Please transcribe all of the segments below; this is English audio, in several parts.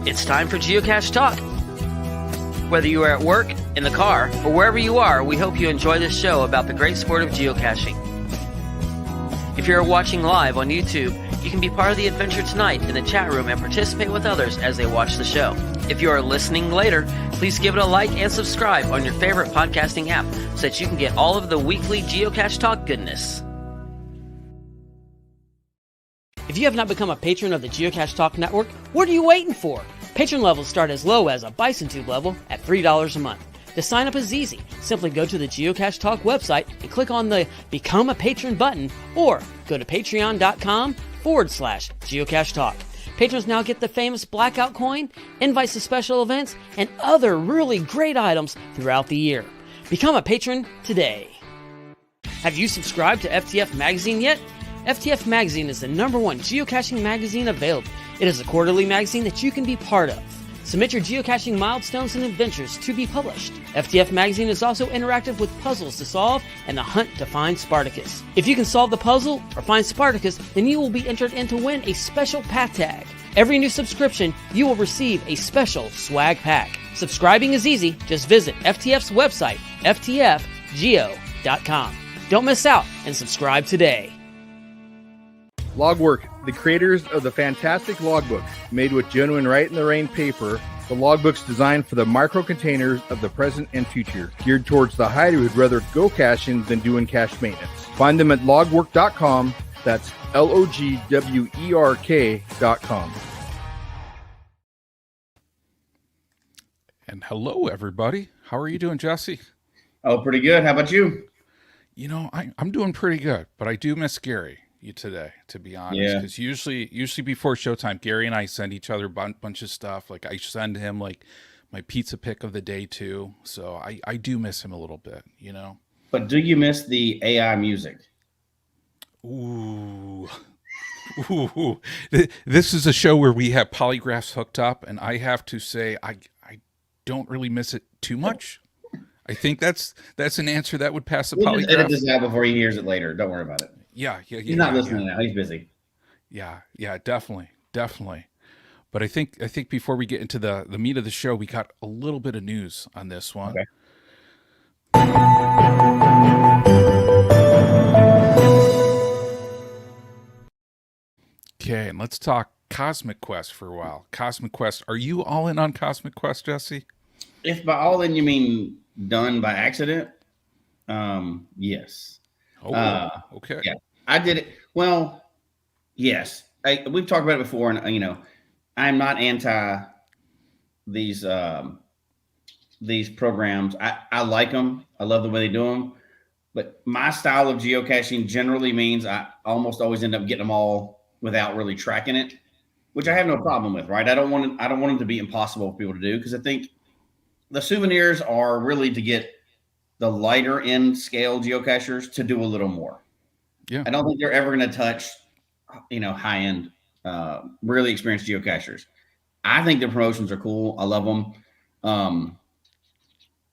It's time for Geocache Talk. Whether you are at work, in the car, or wherever you are, we hope you enjoy this show about the great sport of geocaching. If you're watching live on YouTube, you can be part of the adventure tonight in the chat room and participate with others as they watch the show. If you are listening later, please give it a like and subscribe on your favorite podcasting app so that you can get all of the weekly Geocache Talk goodness. If you have not become a patron of the Geocache Talk Network, what are you waiting for? Patron levels start as low as a Bison Tube level at $3 a month. To sign up is easy. Simply go to the Geocache Talk website and click on the Become a Patron button, or go to patreon.com/Geocache Talk. Patrons now get the famous Blackout coin, invites to special events, and other really great items throughout the year. Become a patron today. Have you subscribed to FTF Magazine yet? FTF Magazine is the #1 geocaching magazine available. It is a quarterly magazine that you can be part of. Submit your geocaching milestones and adventures to be published. FTF Magazine is also interactive with puzzles to solve and the hunt to find Spartacus. If you can solve the puzzle or find Spartacus, then you will be entered in to win a special pack tag. Every new subscription, you will receive a special swag pack. Subscribing is easy. Just visit FTF's website, ftfgeo.com. Don't miss out and subscribe today. Logwork, the creators of the fantastic logbooks made with genuine Write-in-the-Rain paper. The logbooks designed for the micro-containers of the present and future, geared towards the hider who'd rather go caching than doing cache maintenance. Find them at logwork.com. That's logwerk.com. And hello, everybody. How are you doing, Jesse? Oh, pretty good. How about you? You know, I'm doing pretty good, but I do miss Gary today, to be honest, because usually before showtime, Gary and I send each other a bunch of stuff. Like I send him like my pizza pick of the day too, so I do miss him a little bit, you know. But do you miss the AI music? Ooh. This is a show where we have polygraphs hooked up, and I have to say I don't really miss it too much. I think that's an answer that would pass a polygraph. Just edit this out before he hears it later. Don't worry about it. Yeah. He's not listening now. He's busy. Yeah, definitely. But I think before we get into the meat of the show, we got a little bit of news on this one. Okay. Okay, and let's talk Cosmic Quest for a while. Cosmic Quest, are you all in on Cosmic Quest, Jesse? If by all in you mean done by accident, yes. Oh, okay. Yeah, I did it. Well, yes. We've talked about it before, and you know, I'm not anti these programs. I like them. I love the way they do them. But my style of geocaching generally means I almost always end up getting them all without really tracking it, which I have no problem with. Right? I don't want them to be impossible for people to do, because I think the souvenirs are really to get the lighter end scale geocachers to do a little more. Yeah. I don't think they're ever going to touch, high end, really experienced geocachers. I think the promotions are cool. I love them.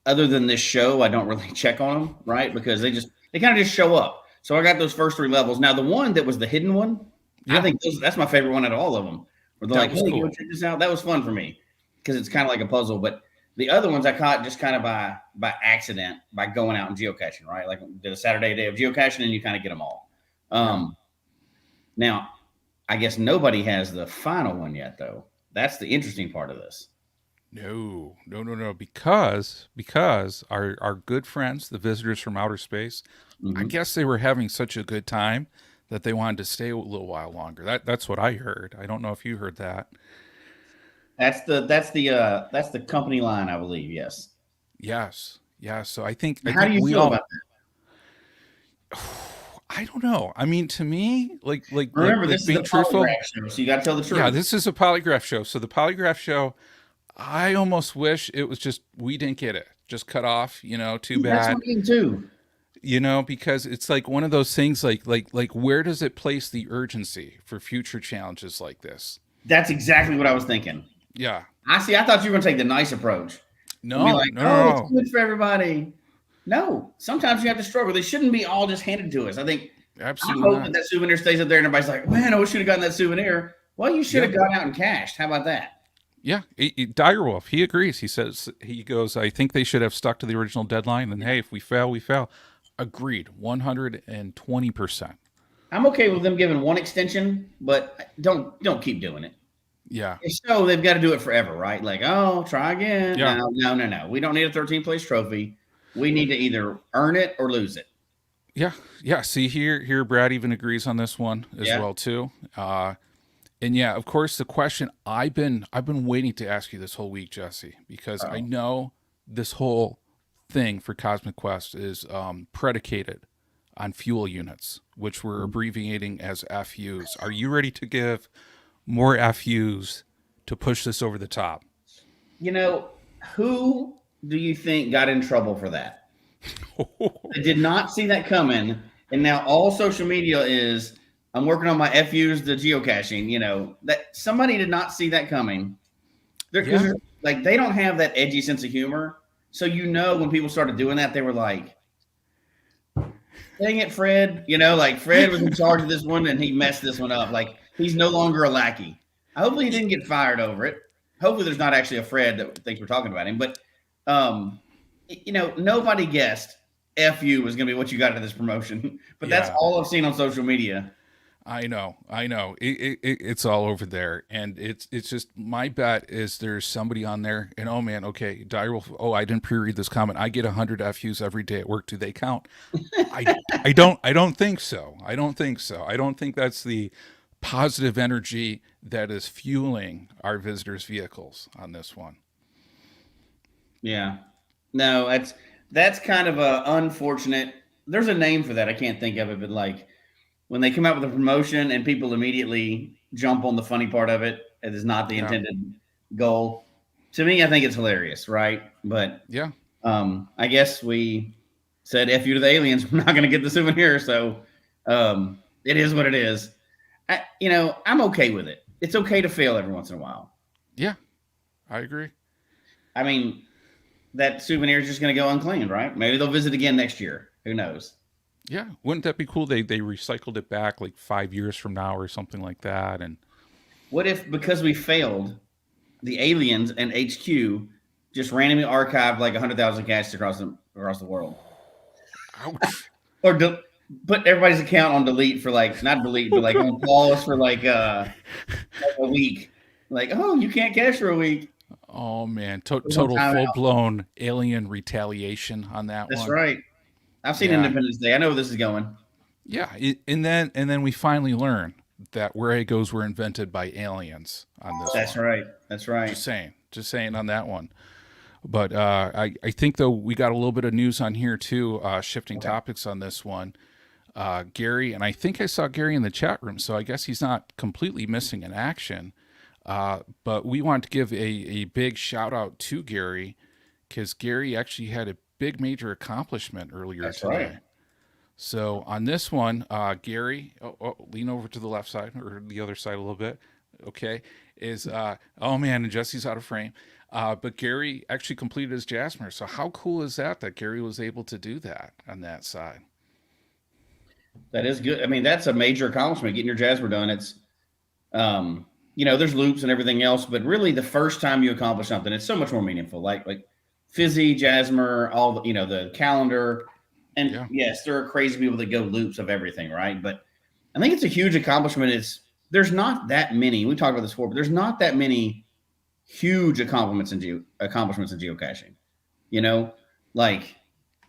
Other than this show, I don't really check on them, right? Because they kind of just show up. So I got those first 3 levels. Now the one that was the hidden one, yeah. I think that's my favorite one out of all of them. Where they're like, hey, cool. Go check this out. That was fun for me because it's kind of like a puzzle. But the other ones I caught just kind of by accident, by going out and geocaching, right? Like did a Saturday day of geocaching, and you kind of get them all. Now, I guess nobody has the final one yet, though. That's the interesting part of this. No. Because our good friends, the visitors from outer space, I guess they were having such a good time that they wanted to stay a little while longer. That's what I heard. I don't know if you heard that. That's the company line, I believe. Yes. Yeah. So I think. How do you feel about that? I don't know. I mean, to me, like remember, this is a polygraph show, so you got to tell the truth. Yeah, this is a polygraph show. So the polygraph show, I almost wish it was just we didn't get it, just cut off. Too bad. That's what I mean too. Because it's like one of those things. Like where does it place the urgency for future challenges like this? That's exactly what I was thinking. Yeah. I thought you were going to take the nice approach. No, be like, no. It's good for everybody. No, sometimes you have to struggle. They shouldn't be all just handed to us. I think absolutely. I hope that souvenir stays up there and everybody's like, man, I wish you'd have gotten that souvenir. Well, you should have gone out and cashed. How about that? Yeah, Direwolf, he agrees. He goes, I think they should have stuck to the original deadline. And hey, if we fail, we fail. Agreed, 120%. I'm okay with them giving one extension, but don't keep doing it. Yeah. So they've got to do it forever, right? Like, oh, try again. Yeah. No. We don't need a 13th place trophy. We need to either earn it or lose it. Yeah. See, here, Brad even agrees on this one as well too. And yeah, of course, the question I've been waiting to ask you this whole week, Jesse, because I know this whole thing for Cosmic Quest is predicated on fuel units, which we're abbreviating as FUs. Are you ready to give more FUs to push this over the top? Who do you think got in trouble for that? I did not see that coming, and now all social media is, I'm working on my FUs to geocaching. That somebody did not see that coming. They don't have that edgy sense of humor. So when people started doing that, they were like, dang it, Fred. Fred was in charge of this one and he messed this one up. Like, he's no longer a lackey. Hopefully he didn't get fired over it. Hopefully there's not actually a Fred that thinks we're talking about him. But, nobody guessed FU was going to be what you got out of this promotion. But that's all I've seen on social media. I know. It's all over there, and it's just, my bet is there's somebody on there, and oh man, okay, Direwolf. Oh, I didn't pre-read this comment. I get 100 FUs every day at work. Do they count? I don't think so. I don't think that's the positive energy that is fueling our visitors' vehicles on this one. Yeah, no, that's kind of a unfortunate. There's a name for that. I can't think of it, but like, when they come out with a promotion and people immediately jump on the funny part of it, it is not the intended goal. To me, I think it's hilarious, right? But I guess we said F you to the aliens. We're not going to get the souvenir, so it is what it is. I'm okay with it. It's okay to fail every once in a while. Yeah, I agree. I mean, that souvenir is just going to go unclaimed, right? Maybe they'll visit again next year. Who knows? Yeah, wouldn't that be cool? They recycled it back like 5 years from now or something like that. And what if, because we failed, the aliens and HQ just randomly archived like 100,000 caches across the world? Ouch. Or put everybody's account on delete for not delete, but on pause for a week. Like, oh, you can't cache for a week. Oh man, total full-blown alien retaliation on that one. That's right. I've seen Independence Day. I know where this is going. Yeah, and then we finally learn that Warregos were invented by aliens on this. That's one. Right. That's right. Just saying on that one. But I think though we got a little bit of news on here too. Shifting topics on this one. Gary, and I think I saw Gary in the chat room, so I guess he's not completely missing in action. But we want to give a big shout out to Gary, because Gary actually had a big major accomplishment earlier today. Right. So on this one, Gary, lean over to the left side or the other side a little bit. Okay. Oh man, and Jesse's out of frame. But Gary actually completed his Jasmer. So how cool is that Gary was able to do that on that side? That is good. I mean, that's a major accomplishment, getting your Jasmer done. It's, there's loops and everything else, but really the first time you accomplish something, it's so much more meaningful. Like Fizzy, Jasmer, all the calendar. And yes, there are crazy people that go loops of everything, right? But I think it's a huge accomplishment. There's not that many, we talked about this before, but there's not that many huge accomplishments in geocaching.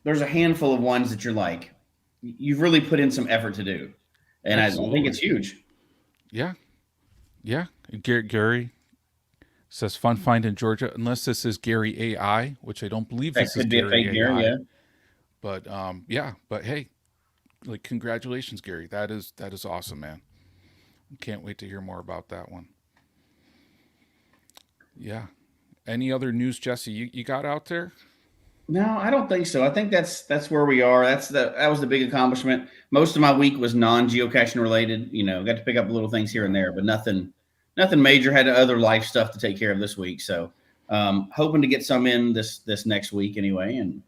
There's a handful of ones that you're like, you've really put in some effort to do. And Absolutely. I think it's huge. Yeah. Yeah. Gary says fun find in Georgia, unless this is Gary AI, which I don't believe this is Gary AI. Yeah. But but hey, congratulations, Gary. That is awesome, man. Can't wait to hear more about that one. Yeah. Any other news, Jesse, you got out there? No, I don't think so. I think that's where we are. That was the big accomplishment. Most of my week was non-geocaching related. Got to pick up little things here and there, but nothing major. Had other life stuff to take care of this week. So hoping to get some in this next week anyway. And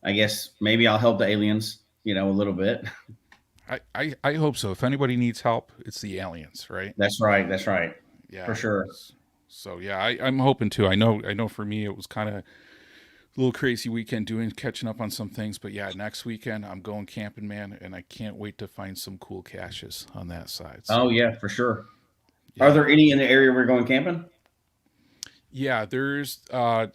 I guess maybe I'll help the aliens, a little bit. I hope so. If anybody needs help, it's the aliens, right? That's right. Yeah, for sure. So yeah, I'm hoping to. I know for me it was kind of a little crazy weekend catching up on some things, but yeah, next weekend I'm going camping, man, and I can't wait to find some cool caches on that side. So, Oh yeah, for sure. yeah. Are there any in the area we're going camping? Yeah, there's I'm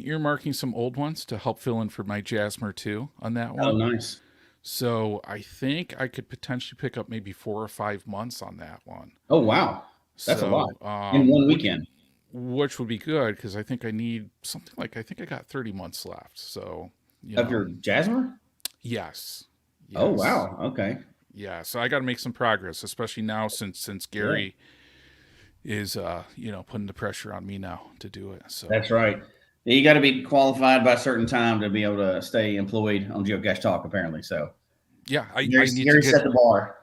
earmarking some old ones to help fill in for my Jasmer too on that one. Oh, nice. So I think I could potentially pick up maybe 4 or 5 months on that one. Oh wow, that's a lot So in one weekend. which would be good because I think I need something like I think I got 30 months left. So Of your Jasmer? yes, Oh yes, wow, okay. yeah. So I got to make some progress, especially now since Gary is putting the pressure on me now to do it. So That's right. You got to be qualified by a certain time to be able to stay employed on Geocache Talk, apparently. So yeah, I Gary need to set the bar.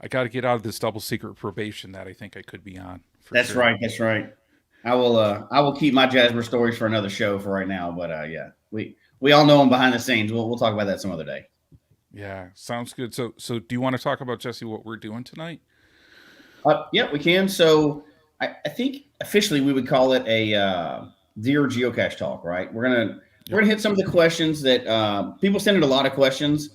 I got to get out of this double secret probation that I think I could be on. That's sure. right. That's right. I will keep my Jasper stories for another show for right now. But yeah, we all know them behind the scenes. We'll talk about that some other day. Yeah, sounds good. So do you want to talk about, Jesse, what we're doing tonight? Yeah, we can. So I think officially we would call it a Dear Geocache Talk, right? We're gonna hit some of the questions that people send in a lot of questions.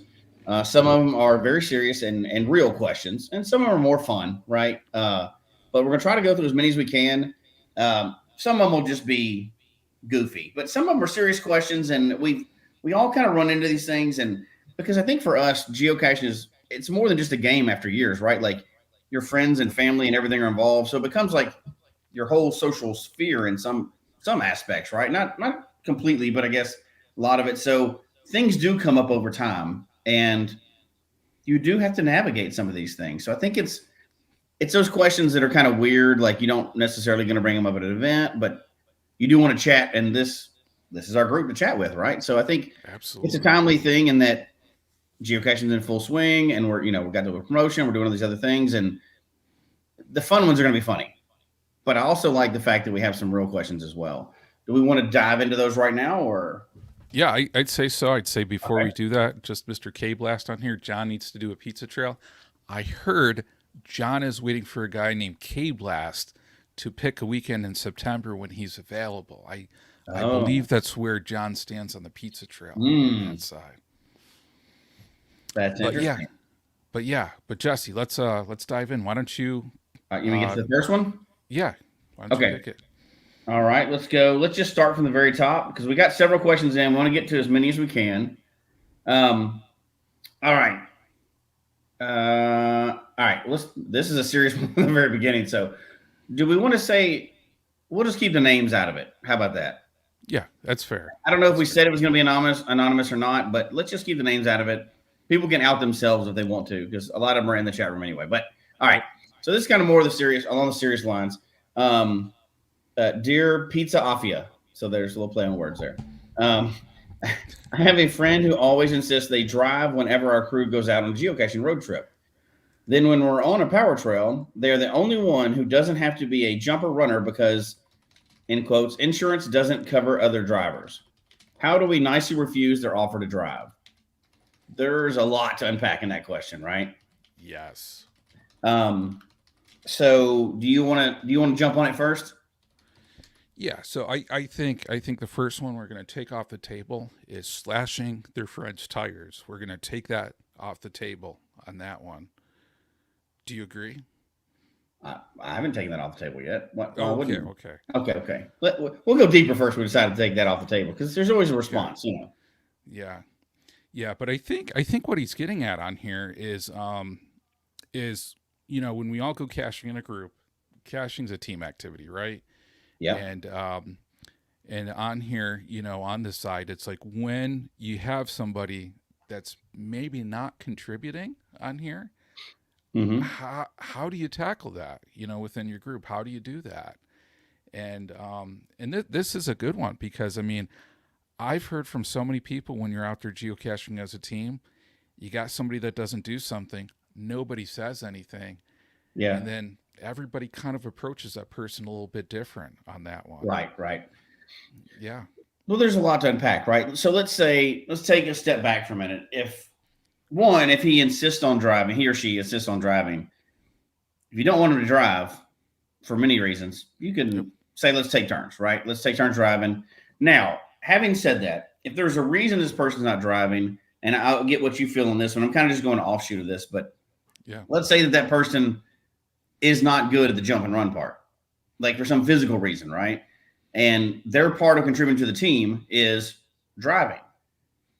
Some of them are very serious and real questions, and some of them are more fun, right? But we're gonna try to go through as many as we can. Some of them will just be goofy, but some of them are serious questions, and we all kind of run into these things. And because I think for us, geocaching it's more than just a game after years, right? Like your friends and family and everything are involved, so it becomes like your whole social sphere in some aspects, right? Not completely, but I guess a lot of it. So things do come up over time, and you do have to navigate some of these things. So I think it's those questions that are kind of weird, like you don't necessarily going to bring them up at an event, but you do want to chat, and this is our group to chat with, right? So I think Absolutely. it's a timely thing in that geocaching's in full swing, and we've got the promotion, we're doing all these other things, and the fun ones are going to be funny. But I also like the fact that we have some real questions as well. Do we want to dive into those right now, or? Yeah, I'd say so. I'd say before we do that, just Mr. K Blast on here. John needs to do a pizza trail. I heard John is waiting for a guy named K Blast to pick a weekend in September when he's available. I believe that's where John stands on the pizza trail on that side. That's interesting. But Jesse, let's dive in. Why don't you? You want to get to the first one? Yeah. Why don't you pick it? All right, let's go. Let's just start from the very top because we got several questions in. We want to get to as many as we can. All right. This is a serious one from the very beginning. So, do we want to say we'll just keep the names out of it? How about that? Yeah, that's fair. I don't know if we said it was going to be anonymous or not, but let's just keep the names out of it. People can out themselves if they want to, because a lot of them are in the chat room anyway. But all right, so this is kind of more along the serious lines. Dear Pizza Mafia. So there's a little play on words there. I have a friend who always insists they drive whenever our crew goes out on a geocaching road trip. Then when we're on a power trail, they're the only one who doesn't have to be a jumper runner because, in quotes, insurance doesn't cover other drivers. How do we nicely refuse their offer to drive? There's a lot to unpack in that question, right? Yes. So do you want to jump on it first? Yeah, so I think the first one we're going to take off the table is slashing their friends' tires. We're going to take that off the table on that one. Do you agree? I haven't taken that off the table yet. Okay. We'll go deeper first. We decided to take that off the table because there's always a response, Yeah, but I think what he's getting at on here is when we all go caching in a group, caching's a team activity, right? Yeah. And on here, on this side, it's like when you have somebody that's maybe not contributing on here, how do you tackle that, within your group? How do you do that? And this is a good one because, I've heard from so many people when you're out there geocaching as a team, you got somebody that doesn't do something, nobody says anything. Yeah. And then everybody kind of approaches that person a little bit different on that one. Right. Yeah. Well, there's a lot to unpack, right? So let's take a step back for a minute. If he insists on driving, he or she insists on driving, if you don't want him to drive for many reasons, you can say, let's take turns, right? Let's take turns driving. Now, having said that, if there's a reason this person's not driving, and I'll get what you feel on this one, I'm kind of just going to offshoot of this, but let's say that person is not good at the jump and run part, like for some physical reason, right? And their part of contributing to the team is driving,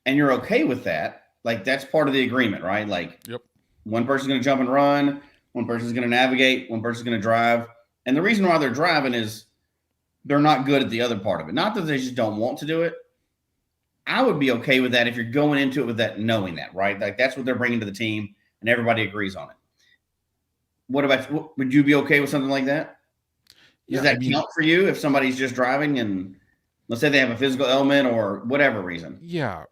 and you're okay with that. Like that's part of the agreement, right? Like one person's going to jump and run, one person's going to navigate, one person's going to drive. And the reason why they're driving is they're not good at the other part of it. Not that they just don't want to do it. I would be okay with that if you're going into it with that, knowing that, right? Like that's what they're bringing to the team and everybody agrees on it. What about, would you be okay with something like that? Does that count for you if somebody's just driving and let's say they have a physical element or whatever reason? Yeah.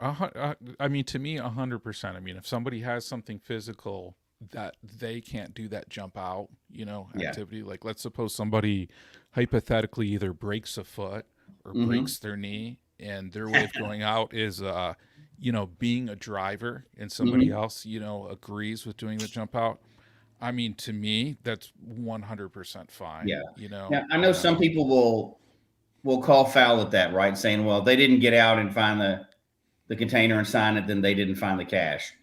I mean, to me, 100%. I mean, if somebody has something physical that they can't do that jump out, activity, like let's suppose somebody hypothetically either breaks a foot or breaks their knee, and their way of going out is, being a driver, and somebody else, agrees with doing the jump out. I mean, to me, that's 100% fine. Yeah. Yeah, I know some people will call foul at that, right? Saying, well, they didn't get out and find the container and sign it, then they didn't find the cache.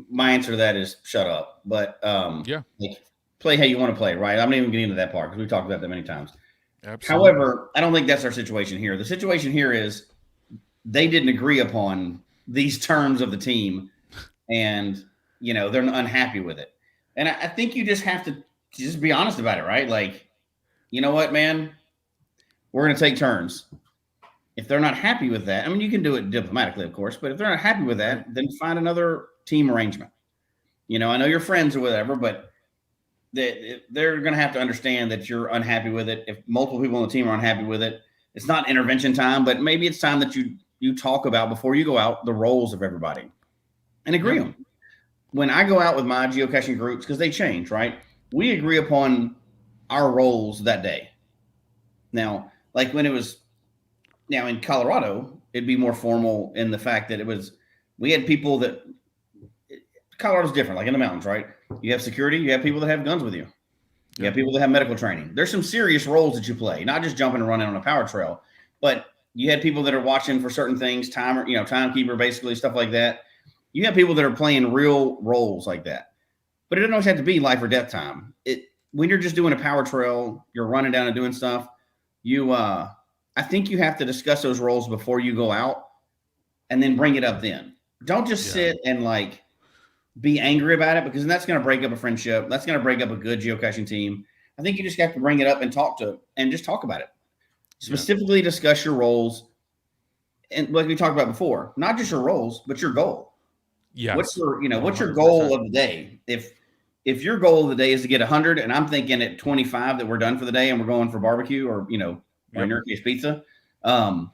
My answer to that is shut up. But like, play how you want to play, right? I'm not even getting into that part because we talked about that many times. Absolutely. However, I don't think that's our situation here. The situation here is they didn't agree upon these terms of the team, and they're unhappy with it. And I think you just have to just be honest about it, right? Like, you know what, man, we're going to take turns. If they're not happy with that, I mean, you can do it diplomatically, of course, but if they're not happy with that, then find another team arrangement. I know you're friends or whatever, but they're going to have to understand that you're unhappy with it. If multiple people on the team are unhappy with it, it's not intervention time, but maybe it's time that you talk about before you go out the roles of everybody and agree on them. When I go out with my geocaching groups, because they change, right? We agree upon our roles that day. Now, like when it was now in Colorado, it'd be more formal in the fact that we had people that Colorado's different, like in the mountains, right? You have security, you have people that have guns with you. You have people that have medical training. There's some serious roles that you play, not just jumping and running on a power trail, but you had people that are watching for certain things, timekeeper, basically, stuff like that. You have people that are playing real roles like that. But it doesn't always have to be life or death time. When you're just doing a power trail, you're running down and doing stuff, I think you have to discuss those roles before you go out and then bring it up then. Don't just sit and like be angry about it, because that's going to break up a friendship. That's going to break up a good geocaching team. I think you just have to bring it up and talk about it. Specifically discuss your roles. And like we talked about before, not just your roles, but your goal. Yeah. What's your goal of the day? If your goal of the day is to get 100 and I'm thinking at 25 that we're done for the day and we're going for barbecue or in your case, pizza, I'm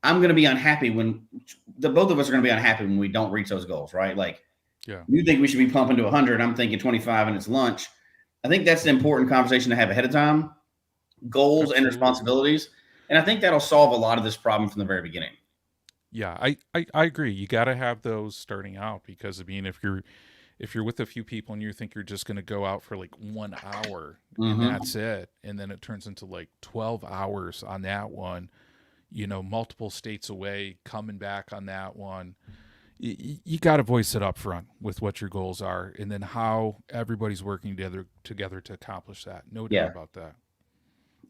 going to be unhappy when both of us are going to be unhappy when we don't reach those goals, right? Like, you think we should be pumping to 100. I'm thinking 25 and it's lunch. I think that's an important conversation to have ahead of time, goals and responsibilities. And I think that'll solve a lot of this problem from the very beginning. Yeah, I agree. You got to have those starting out, because I mean, if you're with a few people and you think you're just going to go out for like 1 hour and that's it, and then it turns into like 12 hours on that one, multiple states away, coming back on that one, you got to voice it up front with what your goals are, and then how everybody's working together to accomplish that. No doubt about that.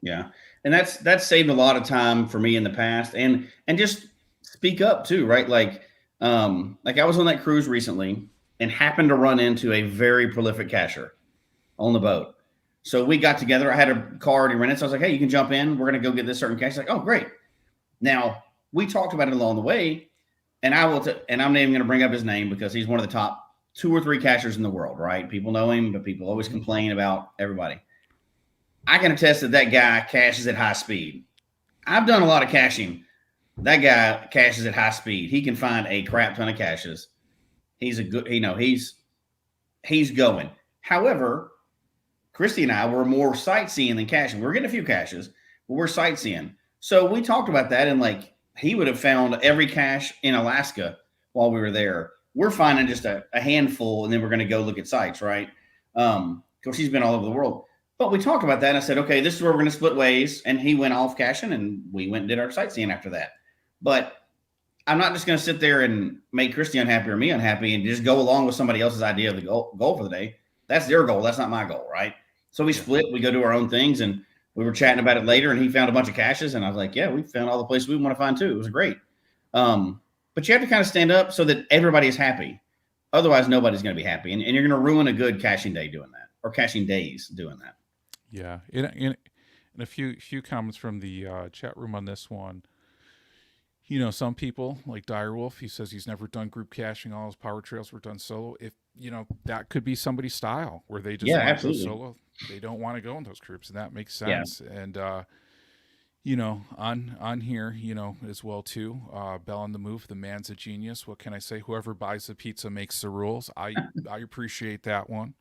Yeah, and that's saved a lot of time for me in the past, and just speak up too, right? Like I was on that cruise recently and happened to run into a very prolific cacher on the boat. So we got together. I had a car already rented, so I was like, "Hey, you can jump in. We're going to go get this certain cache." He's like, "Oh, great." Now we talked about it along the way, and I'm not even going to bring up his name because he's one of the top 2 or 3 cachers in the world, right? People know him, but people always complain about everybody. I can attest that guy caches at high speed. I've done a lot of caching. That guy caches at high speed. He can find a crap ton of caches. He's a good, he's going. However, Christy and I were more sightseeing than caching. We're getting a few caches, but we're sightseeing. So we talked about that, and like he would have found every cache in Alaska while we were there. We're finding just a handful, and then we're going to go look at sites, right? Of course, he's been all over the world. But we talked about that, and I said, okay, this is where we're going to split ways. And he went off caching, and we went and did our sightseeing after that. But I'm not just going to sit there and make Christy unhappy or me unhappy and just go along with somebody else's idea of the goal for the day. That's their goal. That's not my goal, right? So we split. We go do our own things, and we were chatting about it later, and he found a bunch of caches, and I was like, yeah, we found all the places we want to find too. It was great. But you have to kind of stand up so that everybody is happy. Otherwise, nobody's going to be happy, and you're going to ruin a good caching day doing that, or caching days doing that. Yeah. In a few comments from the chat room on this one. You know, some people like Direwolf, he says he's never done group caching. All his power trails were done solo. If, you know, that could be somebody's style where they just want to go solo. They don't want to go in those groups, and that makes sense. Yeah. And, you know, on here, you know, as well too, Bell on the Move, the man's a genius. What can I say? Whoever buys the pizza makes the rules. I appreciate that one.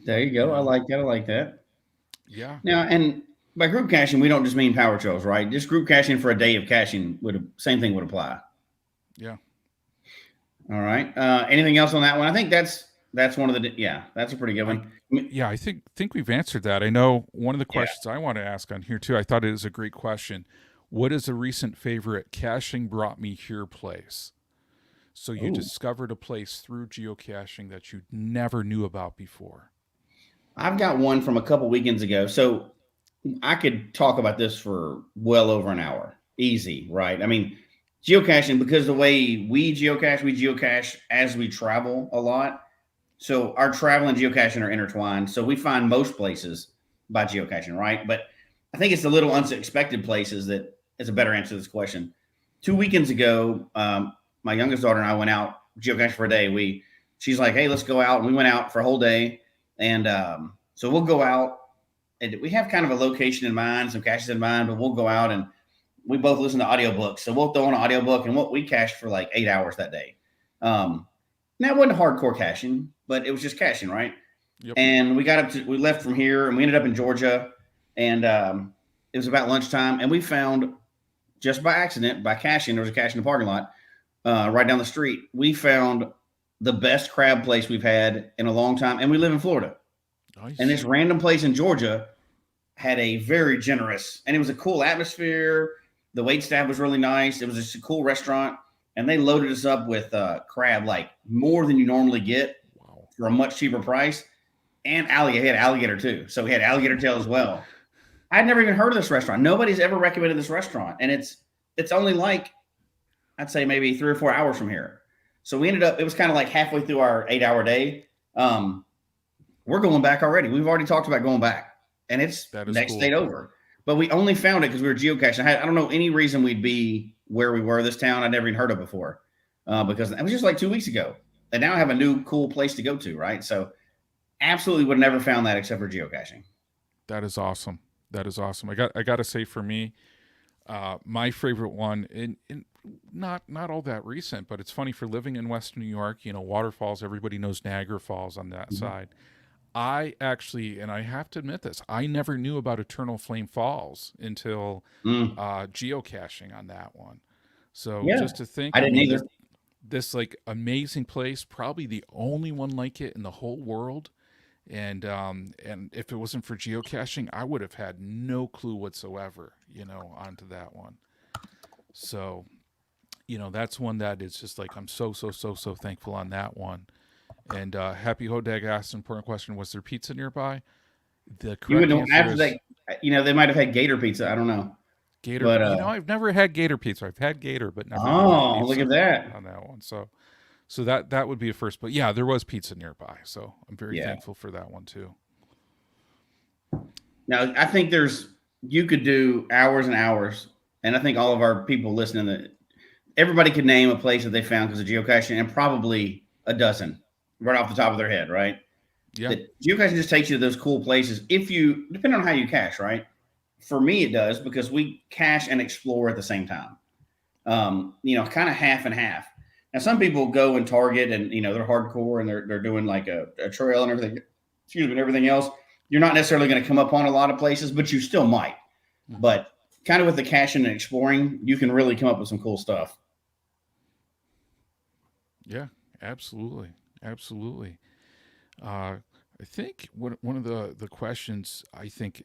There you go. You know? I like that. Yeah. Now, and by group caching, we don't just mean power trails, right? Just group caching for a day of caching same thing would apply. Yeah. All right. Anything else on that one? I think that's one of the, that's a pretty good one. I think we've answered that. I know one of the questions I want to ask on here too, I thought it was a great question. What is a recent favorite caching brought me here place? So you discovered a place through geocaching that you never knew about before. I've got one from a couple weekends ago. So I could talk about this for well over an hour. Easy, right? I mean, geocaching, because the way we geocache as we travel a lot. So our travel and geocaching are intertwined. So we find most places by geocaching, right? But I think it's the little unexpected places that is a better answer to this question. 2 weekends ago, my youngest daughter and I went out geocaching for a day. She's like, hey, let's go out. And we went out for a whole day. And so we'll go out, and we have kind of a location in mind, some caches in mind, but we'll go out and we both listen to audiobooks. So we'll throw on an audiobook, and we cached for like 8 hours that day. Now it wasn't hardcore caching, but it was just caching, right? Yep. And we left from here, and we ended up in Georgia, and it was about lunchtime, and we found, just by accident, by caching, there was a cache in the parking lot right down the street. We found the best crab place we've had in a long time, and we live in Florida. Nice. And this random place in Georgia had a very generous, and it was a cool atmosphere. The wait staff was really nice. It was just a cool restaurant, and they loaded us up with crab, like more than you normally get for a much cheaper price. And alligator, he had alligator too. So we had alligator tail as well. I'd never even heard of this restaurant. Nobody's ever recommended this restaurant. And it's only like, I'd say maybe 3 or 4 hours from here. So we ended up, it was kind of like halfway through our 8-hour day. We're going back already. We've already talked about going back, and it's next state over. But we only found it because we were geocaching. I don't know any reason we'd be where we were, this town I'd never even heard of before, because it was just like 2 weeks ago. And now I have a new cool place to go to, right? So absolutely would have never found that except for geocaching. That is awesome. That is awesome. I got to say, for me, my favorite one, in not all that recent, but it's funny, for living in Western New York, you know, waterfalls, everybody knows Niagara Falls on that side. I actually, and I have to admit this, I never knew about Eternal Flame Falls until geocaching on that one. So just to think, I didn't either. This like amazing place, probably the only one like it in the whole world. And if it wasn't for geocaching, I would have had no clue whatsoever, you know, onto that one. So, you know, that's one that is just like, I'm so thankful on that one. And Happy Hodag asked an important question: was there pizza nearby? The correct answer is, you know, they might have had Gator pizza. I don't know. Gator, but, you know, I've never had Gator pizza. I've had Gator, but never. Oh, look at that on that one. So that would be a first. But yeah, there was pizza nearby, so I'm very thankful for that one too. Now, I think you could do hours and hours, and I think all of our people listening, everybody could name a place that they found because of geocaching, and probably a dozen right off the top of their head, right? Yeah. Geocaching just takes you to those cool places. Depending on how you cache, right? For me, it does, because we cache and explore at the same time. You know, kind of half and half. Now, some people go and target, and you know, they're hardcore, and they're doing like a trail and everything. And everything else. You're not necessarily going to come up on a lot of places, but you still might. But kind of with the caching and exploring, you can really come up with some cool stuff. Yeah, absolutely. I think one of the questions I think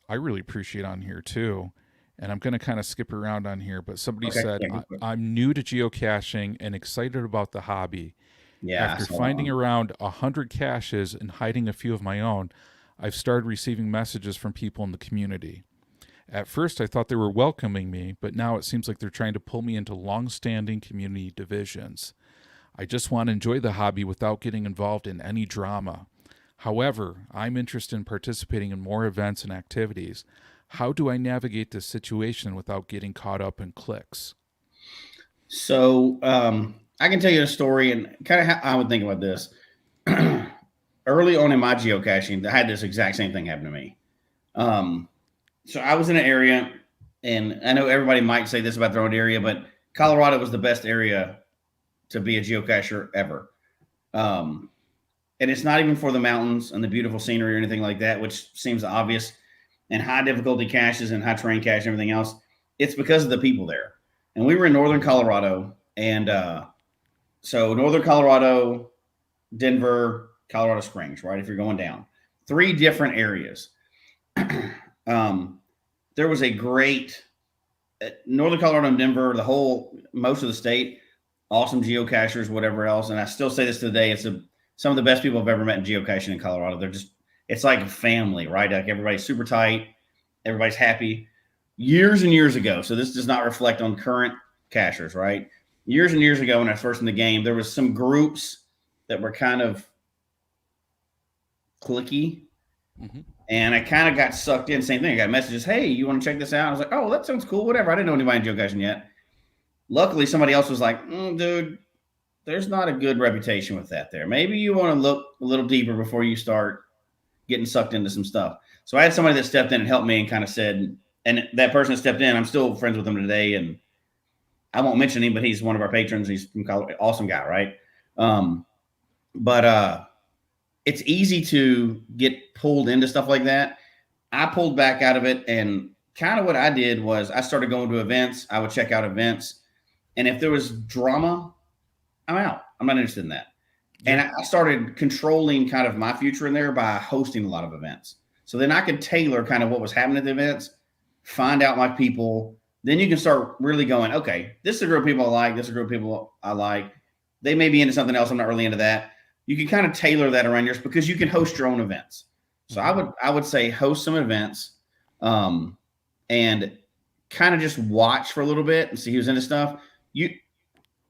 I really appreciate on here too, and I'm going to kind of skip around on here, but somebody said, Yeah, I'm new to geocaching and excited about the hobby. yeah. After finding around 100 caches and hiding a few of my own, I've started receiving messages from people in the community. At first, I thought they were welcoming me, but now it seems like they're trying to pull me into long-standing community divisions. I just want to enjoy the hobby without getting involved in any drama. However, I'm interested in participating in more events and activities. How do I navigate this situation without getting caught up in cliques? So I can tell you a story and kind of how I would think about this. Early on in my geocaching, I had this exact same thing happen to me. So I was in an area, and I know everybody might say this about their own area, but Colorado was the best area to be a geocacher ever. And it's not even for the mountains and the beautiful scenery or anything like that, which seems obvious, and high difficulty caches and high terrain cache and everything else. It's because of the people there. And we were in northern Colorado, and so northern Colorado, Denver, Colorado Springs, right? If you're going down, 3 different areas. There was a great northern Colorado and Denver, most of the state, awesome geocachers, whatever else. And I still say this today. It's some of the best people I've ever met in geocaching in Colorado. It's like a family, right? Like everybody's super tight. Everybody's happy. Years and years ago. So this does not reflect on current cachers, right? Years and years ago, when I was first in the game, there was some groups that were kind of cliquey. Mm-hmm. And I kind of got sucked in. Same thing. I got messages. Hey, you want to check this out? I was like, oh, that sounds cool. Whatever. I didn't know anybody in geocaching yet. Luckily, somebody else was like, dude, there's not a good reputation with that there. Maybe you want to look a little deeper before you start getting sucked into some stuff. So I had somebody that stepped in and helped me and kind of said, and that person that stepped in, I'm still friends with him today. And I won't mention him, but he's one of our patrons. He's from Colorado. Awesome guy, right? But it's easy to get pulled into stuff like that. I pulled back out of it, and kind of what I did was I started going to events. I would check out events, and if there was drama, I'm out. I'm not interested in that. And I started controlling kind of my future in there by hosting a lot of events. So then I could tailor kind of what was happening at the events, find out my people. Then you can start really going, okay, this is a group of people I like. This is a group of people I like. They may be into something else. I'm not really into that. You can kind of tailor that around yours because you can host your own events. So I would say host some events and kind of just watch for a little bit and see who's into stuff.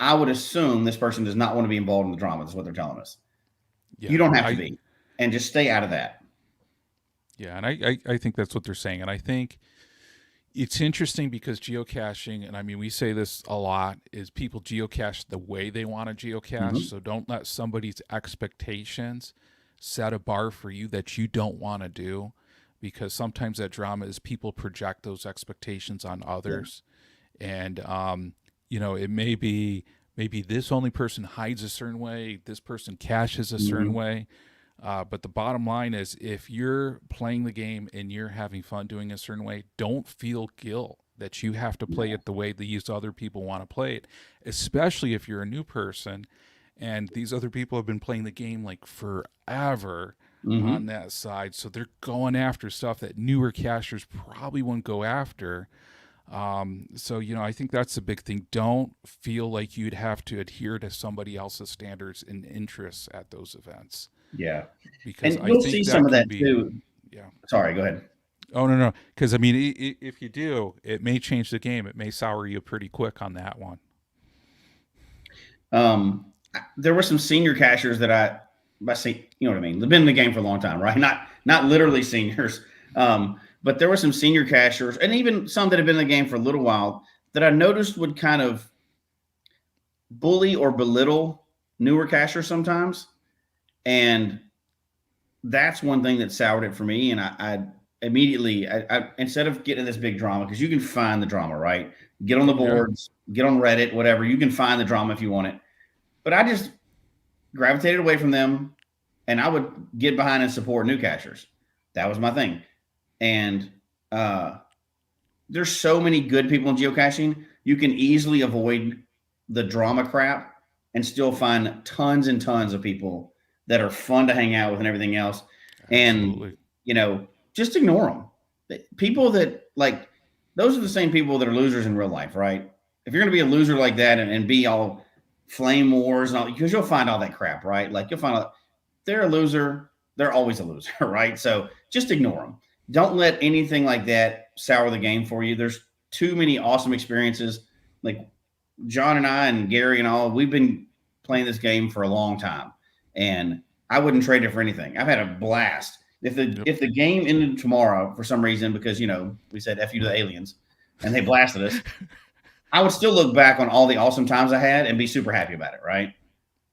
I would assume this person does not want to be involved in the drama. That's what they're telling us. Yeah, you don't have to be, and just stay out of that. Yeah, and I think that's what they're saying. And I think it's interesting because geocaching, and I mean, we say this a lot, is people geocache the way they want to geocache. Mm-hmm. So don't let somebody's expectations set a bar for you that you don't want to do, because sometimes that drama is people project those expectations on others. Yeah. And, it may be maybe this only person hides a certain way, this person caches a certain way. But the bottom line is, if you're playing the game and you're having fun doing a certain way, don't feel guilt that you have to play it the way these other people want to play it, especially if you're a new person and these other people have been playing the game like forever on that side. So they're going after stuff that newer cachers probably wouldn't go after. So, I think that's the big thing. Don't feel like you'd have to adhere to somebody else's standards and interests at those events. Yeah. Because and you'll see some of that too. Yeah. Sorry, go ahead. Oh, no. Because, I mean, if you do, it may change the game. It may sour you pretty quick on that one. There were some senior cachers that I say, you know what I mean? They've been in the game for a long time, right? Not literally seniors. But there were some senior cachers and even some that have been in the game for a little while that I noticed would kind of bully or belittle newer cachers sometimes. And that's one thing that soured it for me. And I immediately, instead of getting this big drama, because you can find the drama, right? Get on the boards, get on Reddit, whatever. You can find the drama if you want it. But I just gravitated away from them, and I would get behind and support new cachers. That was my thing. And there's so many good people in geocaching. You can easily avoid the drama crap and still find tons and tons of people that are fun to hang out with and everything else. Absolutely. And, just ignore them. People that like, those are the same people that are losers in real life, right? If you're going to be a loser like that and be all flame wars and all, because you'll find all that crap, right? Like you'll find out they're a loser. They're always a loser, right? So just ignore them. Don't let anything like that sour the game for you. There's too many awesome experiences. Like John and I and Gary and all, we've been playing this game for a long time, and I wouldn't trade it for anything. I've had a blast. If the game ended tomorrow for some reason, because we said F you to the aliens and they blasted us, I would still look back on all the awesome times I had and be super happy about it, right?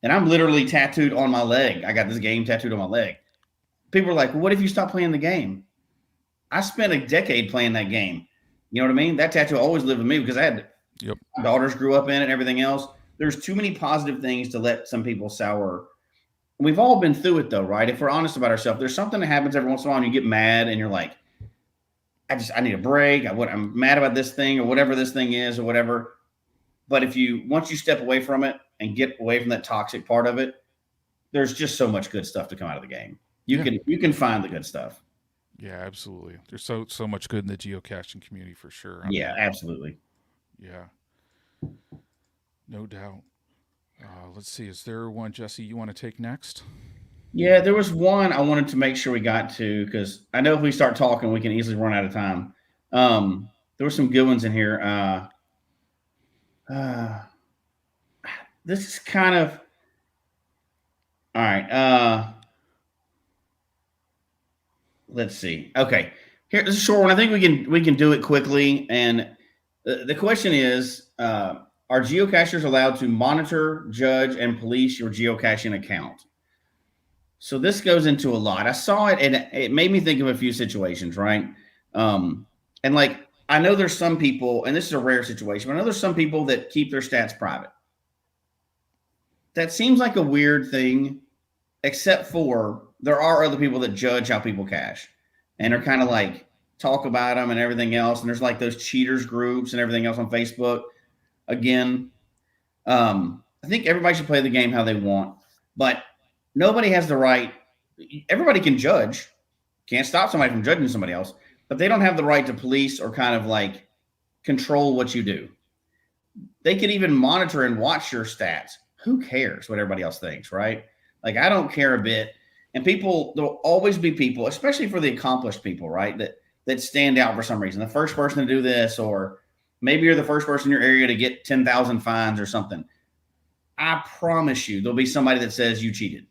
And I'm literally tattooed on my leg. I got this game tattooed on my leg. People are like, well, what if you stop playing the game? I spent a decade playing that game. You know what I mean? That tattoo always lived with me because I had my daughters grew up in it and everything else. There's too many positive things to let some people sour. We've all been through it though, right? If we're honest about ourselves, there's something that happens every once in a while and you get mad and you're like, I need a break. I'm mad about this thing or whatever this thing is or whatever. But once you step away from it and get away from that toxic part of it, there's just so much good stuff to come out of the game. You can find the good stuff. Yeah, absolutely. There's so much good in the geocaching community for sure. Absolutely. Yeah, no doubt. Let's see. Is there one, Jesse, you want to take next? Yeah, there was one I wanted to make sure we got to because I know if we start talking, we can easily run out of time. There were some good ones in here. This is kind of all right. Let's see. Okay, here this is a short one. I think we can do it quickly. And the question is: are geocachers allowed to monitor, judge, and police your geocaching account? So this goes into a lot. I saw it and it made me think of a few situations, right? And like, I know there's some people, and this is a rare situation, but I know there's some people that keep their stats private. That seems like a weird thing, except for there are other people that judge how people cache and are kind of like talk about them and everything else. And there's like those cheaters groups and everything else on Facebook. Again, I think everybody should play the game how they want, but nobody has the right. Everybody can judge. Can't stop somebody from judging somebody else, but they don't have the right to police or kind of like control what you do. They can even monitor and watch your stats. Who cares what everybody else thinks, right? Like, I don't care a bit. And there'll always be people, especially for the accomplished people, right? That stand out for some reason. The first person to do this, or maybe you're the first person in your area to get 10,000 fines or something. I promise you, there'll be somebody that says you cheated.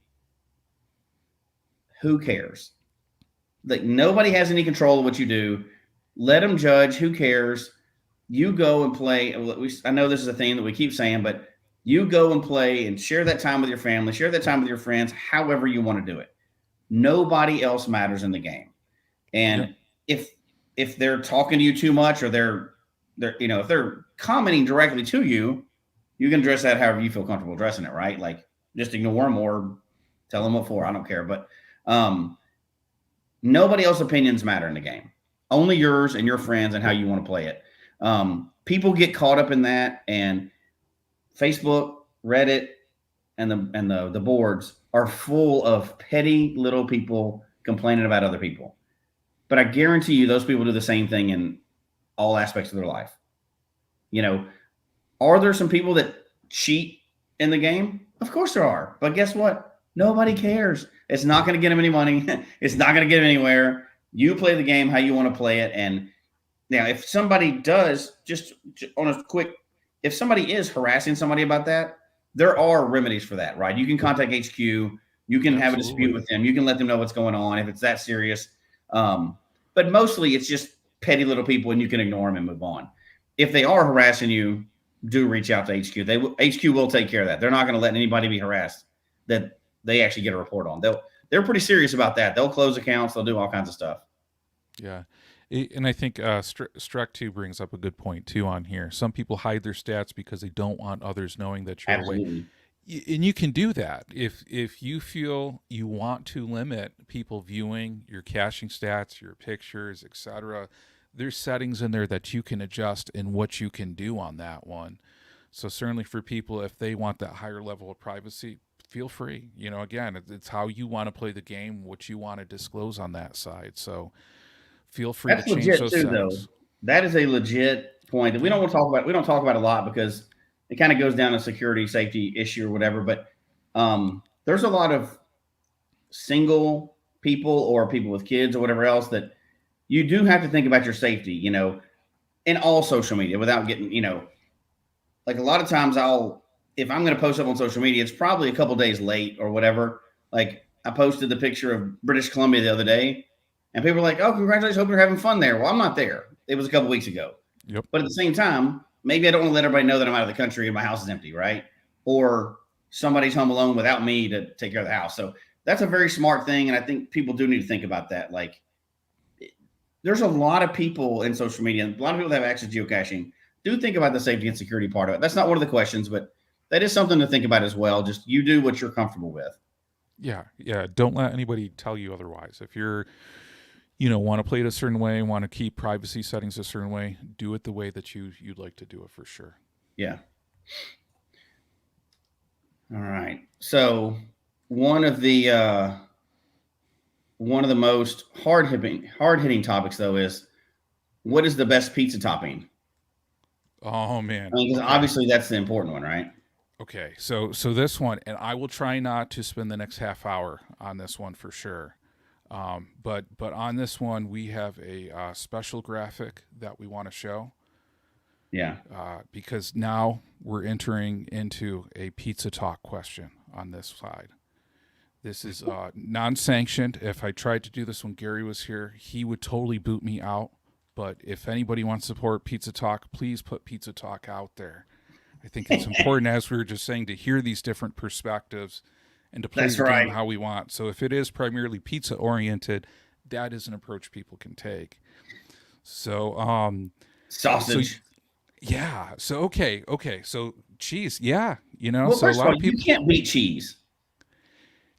Who cares? Like, nobody has any control of what you do. Let them judge. Who cares? You go and play. I know this is a thing that we keep saying, but you go and play and share that time with your family, share that time with your friends, however you want to do it. Nobody else matters in the game. And if they're talking to you too much, or they're if they're commenting directly to you, you can address that however you feel comfortable addressing it, right? Like, just ignore them or tell them what for. I don't care. But nobody else's opinions matter in the game. Only yours and your friends and how you want to play it. People get caught up in that, and Facebook, Reddit, and the boards are full of petty little people complaining about other people. But I guarantee you those people do the same thing in all aspects of their life. Are there some people that cheat in the game? Of course there are. But guess what? Nobody cares. It's not going to get them any money. It's not going to get them anywhere. You play the game how you want to play it. And now, if somebody does, just on a quick, if somebody is harassing somebody about that, there are remedies for that, right? You can contact HQ. You can have a dispute with them. You can let them know what's going on if it's that serious. But mostly it's just petty little people, and you can ignore them and move on. If they are harassing you, do reach out to HQ. HQ will take care of that. They're not going to let anybody be harassed that they actually get a report on. They're pretty serious about that. They'll close accounts. They'll do all kinds of stuff. Yeah. And I think Struck 2 brings up a good point too on here. Some people hide their stats because they don't want others knowing that you're away. And you can do that. If you feel you want to limit people viewing your caching stats, your pictures, etc., there's settings in there that you can adjust and what you can do on that one. So certainly for people, if they want that higher level of privacy, feel free. You know, again, it's how you want to play the game, what you want to disclose on that side. So feel free That's to change legit those too, settings. though. That is a legit point that we don't want to talk about. We don't talk about a lot because it kind of goes down a security safety issue or whatever. But there's a lot of single people or people with kids or whatever else that you do have to think about your safety, you know, in all social media without getting, you know, like a lot of times if I'm going to post up on social media, it's probably a couple days late or whatever. Like I posted the picture of British Columbia the other day and people were like, oh, congratulations. Hope you're having fun there. Well, I'm not there. It was a couple weeks ago. Yep. But at the same time, maybe I don't want to let everybody know that I'm out of the country and my house is empty, right? Or somebody's home alone without me to take care of the house. So that's a very smart thing. And I think people do need to think about that. Like there's a lot of people in social media, a lot of people that have access to geocaching do think about the safety and security part of it. That's not one of the questions, but that is something to think about as well. Just you do what you're comfortable with. Yeah. Don't let anybody tell you otherwise. If you're, want to play it a certain way, want to keep privacy settings a certain way, do it the way that you'd like to do it for sure. Yeah. All right. So one of the most hard hitting topics though is what is the best pizza topping? Oh man. I mean, because obviously that's the important one, right? Okay. So this one, and I will try not to spend the next half hour on this one for sure. But on this one, we have a special graphic that we want to show. Yeah. Because now we're entering into a pizza talk question on this side. This is non-sanctioned. If I tried to do this when Gary was here, he would totally boot me out. But if anybody wants to support Pizza Talk, please put Pizza Talk out there. I think it's important, as we were just saying, to hear these different perspectives and to play the game how we want. So if it is primarily pizza-oriented, that is an approach people can take. So sausage. So okay. So cheese, yeah. Well, so a lot of people, you can't beat cheese.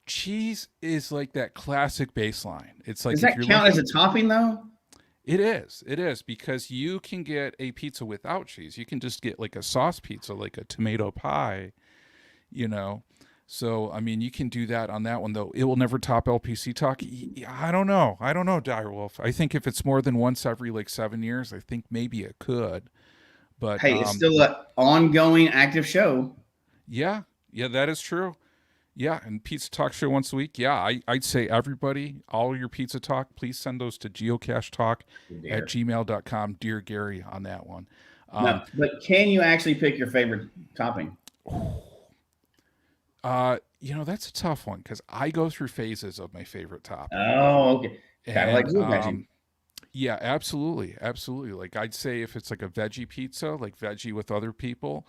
Cheese is like that classic baseline. It's like, does that count as a topping though? It is because you can get a pizza without cheese. You can just get like a sauce pizza, like a tomato pie, So, I mean, you can do that on that one, though. It will never top LPC Talk. I don't know, Direwolf. I think if it's more than once every like 7 years, I think maybe it could. But hey, it's still an ongoing active show. Yeah, that is true. Yeah, and Pizza Talk show once a week. Yeah, I'd say everybody, all your Pizza Talk, please send those to geocachetalk@gmail.com. Dear Gary on that one. No, but can you actually pick your favorite topping? That's a tough one because I go through phases of my favorite topping. Oh, okay. Kind of like geocaching. Yeah, absolutely. Like I'd say if it's like a veggie pizza, like veggie with other people,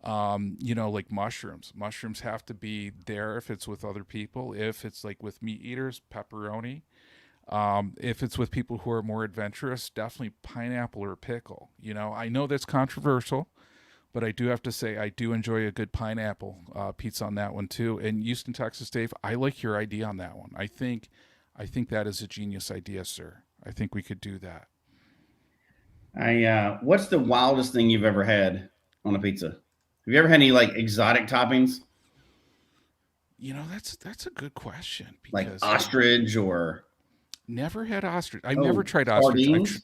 like mushrooms. Mushrooms have to be there if it's with other people. If it's like with meat eaters, pepperoni. If it's with people who are more adventurous, definitely pineapple or pickle. I know that's controversial, but I do have to say I do enjoy a good pineapple pizza on that one too. And Houston, Texas, Dave, I like your idea on that one. I think that is a genius idea, sir. I think we could do that. What's the wildest thing you've ever had on a pizza? Have you ever had any like exotic toppings? That's a good question. Like ostrich or never had ostrich. I've never tried ostrich.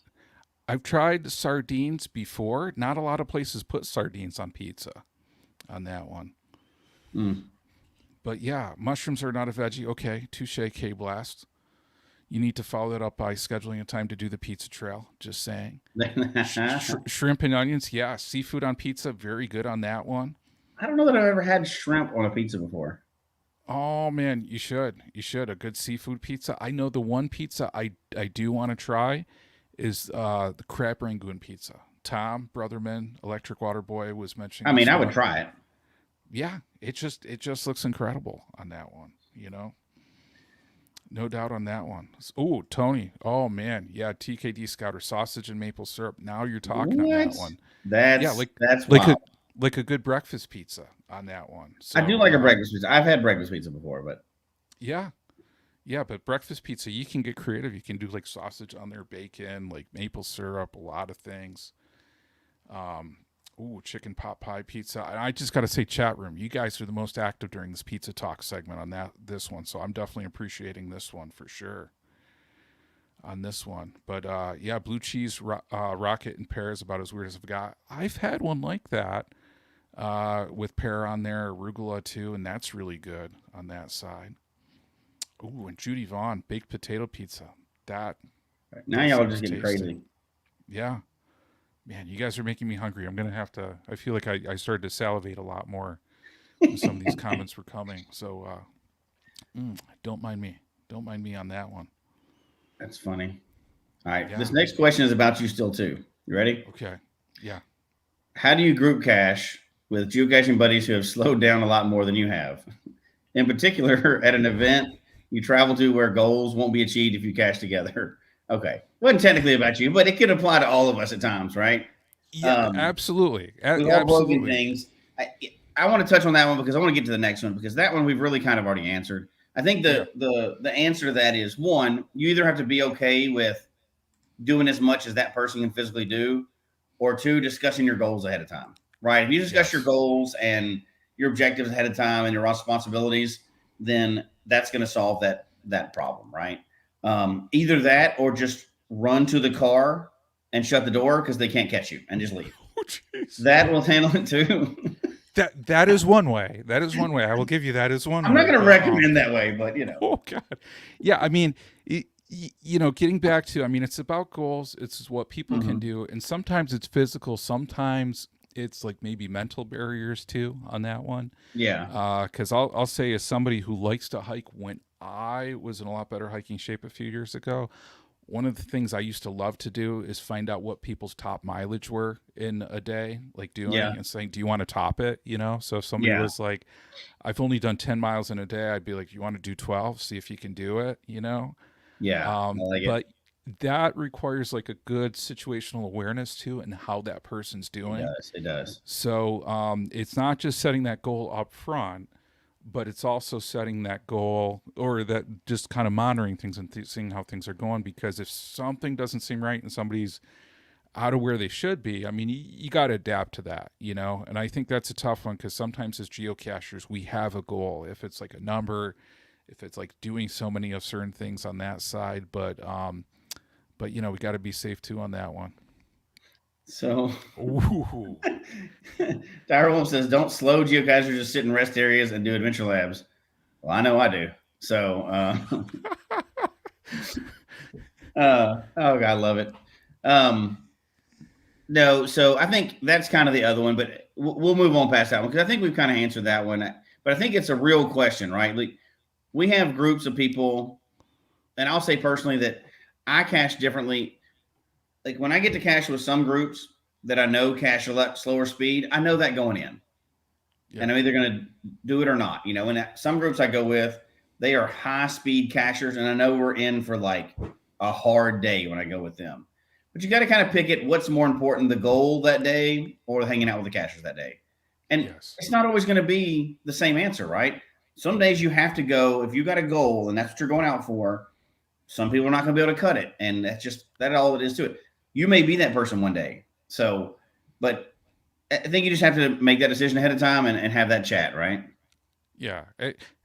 I've tried sardines before. Not a lot of places put sardines on pizza on that one. But yeah, mushrooms are not a veggie. Okay, touche, K-Blast. You need to follow that up by scheduling a time to do the pizza trail. Just saying. Shrimp and onions. Yeah. Seafood on pizza. Very good on that one. I don't know that I've ever had shrimp on a pizza before. Oh, man. You should. A good seafood pizza. I know the one pizza I do want to try is the crab rangoon pizza. Tom Brotherman, Electric Water Boy, was mentioning. I mean, I would try it. Yeah. It just looks incredible on that one, No doubt on that one. Oh, Tony. Oh, man. Yeah, TKD Scouter, sausage and maple syrup. Now you're talking on that one. That's like a good breakfast pizza on that one. So, I do like a breakfast pizza. I've had breakfast pizza before, but. Yeah, but breakfast pizza, you can get creative. You can do like sausage on there, bacon, like maple syrup, a lot of things. Ooh, chicken pot pie pizza. And I just got to say, chat room, you guys are the most active during this pizza talk segment on this one. So I'm definitely appreciating this one for sure on this one. But yeah, blue cheese rocket and pear is about as weird as I've got. I've had one like that with pear on there, arugula too, and that's really good on that side. Ooh, and Judy Vaughn, baked potato pizza. That now y'all are just getting crazy. Yeah. Man, you guys are making me hungry. I'm going to have to, I feel like I started to salivate a lot more when some of these comments were coming. So don't mind me. Don't mind me on that one. That's funny. All right. Yeah. This next question is about you still too. You ready? Okay. Yeah. How do you group cache with geocaching buddies who have slowed down a lot more than you have? In particular, at an event you travel to where goals won't be achieved if you cache together. Okay. It wasn't technically about you, but it could apply to all of us at times, right? Yeah, absolutely. With all broken things. I want to touch on that one because I want to get to the next one because that one we've really kind of already answered. I think the answer to that is, one, you either have to be okay with doing as much as that person can physically do, or two, discussing your goals ahead of time, right? If you discuss your goals and your objectives ahead of time and your responsibilities, then that's going to solve that problem, right? Either that or just run to the car and shut the door because they can't catch you and just leave. Oh, that will handle it too. That is one way. That is one way. I will give you that as one. I'm not going to recommend that way, but Oh God. Yeah. I mean, getting back to, it's about goals. It's what people can do. And sometimes it's physical. Sometimes it's like maybe mental barriers too on that one. Yeah. Cause I'll say, as somebody who likes to hike, when I was in a lot better hiking shape a few years ago, one of the things I used to love to do is find out what people's top mileage were in a day, like doing and saying, do you want to top it? So if somebody was like, I've only done 10 miles in a day, I'd be like, you want to do 12, see if you can do it, Yeah. But that requires like a good situational awareness too, and how that person's doing. It does. So it's not just setting that goal up front, but it's also setting that goal, or that just kind of monitoring things and seeing how things are going. Because if something doesn't seem right and somebody's out of where they should be, you got to adapt to that, And I think that's a tough one, because sometimes as geocachers, we have a goal. If it's like a number, if it's like doing so many of certain things on that side, but we got to be safe too on that one. So, Direwolf says, don't slow geocachers, just sit in rest areas and do adventure labs. Well, I know I do. So, oh God, I love it. No, so I think that's kind of the other one, but we'll move on past that one because I think we've kind of answered that one. But I think it's a real question, right? Like, we have groups of people, and I'll say personally that I cache differently. Like, when I get to cache with some groups that I know cache a lot slower speed, I know that going in. Yeah. And I'm either going to do it or not. And some groups I go with, they are high speed cachers, and I know we're in for like a hard day when I go with them. But you got to kind of pick it, what's more important, the goal that day or hanging out with the cachers that day. And it's not always going to be the same answer, right? Some days you have to go, if you got a goal and that's what you're going out for, some people are not going to be able to cut it. And that's all it is to it. You may be that person one day. So, but I think you just have to make that decision ahead of time and have that chat, right? Yeah,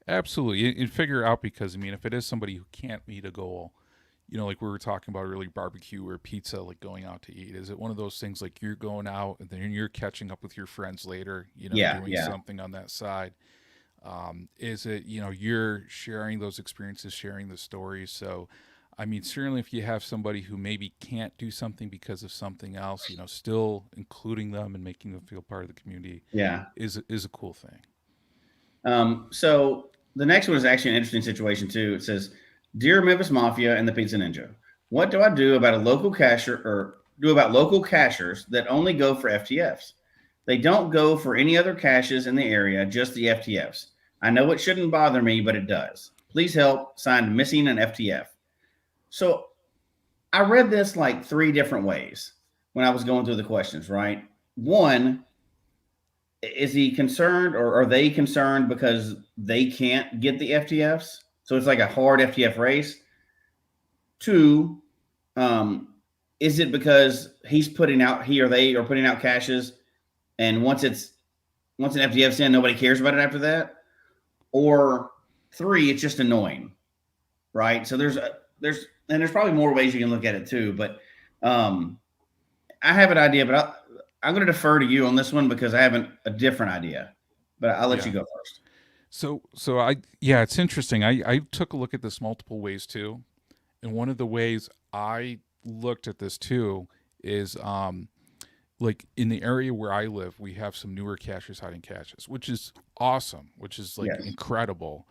absolutely. And figure out, because, if it is somebody who can't meet a goal, like we were talking about earlier, barbecue or pizza, like going out to eat, is it one of those things like you're going out and then you're catching up with your friends later, doing something on that side? Is it, you're sharing those experiences, sharing the stories? So, certainly if you have somebody who maybe can't do something because of something else, still including them and making them feel part of the community is a cool thing. So the next one is actually an interesting situation too. It says, Dear Memfis Mafia and the Pizza Ninja, what do I do about local cachers that only go for FTFs? They don't go for any other caches in the area, just the FTFs. I know it shouldn't bother me, but it does. Please help. Signed, Missing an FTF. So I read this like 3 different ways when I was going through the questions, right? One, is he concerned, or are they concerned because they can't get the FTFs? So it's like a hard FTF race. 2, is it because he or they are putting out caches and once an FTF's in, nobody cares about it after that. Or 3, it's just annoying, right? So there's probably more ways you can look at it too. But I have an idea, but I'm going to defer to you on this one because I have a different idea. But I'll let you go first. So it's interesting. I took a look at this multiple ways too, and one of the ways I looked at this too is like in the area where I live, we have some newer cachers hiding caches, which is awesome, which is like incredible.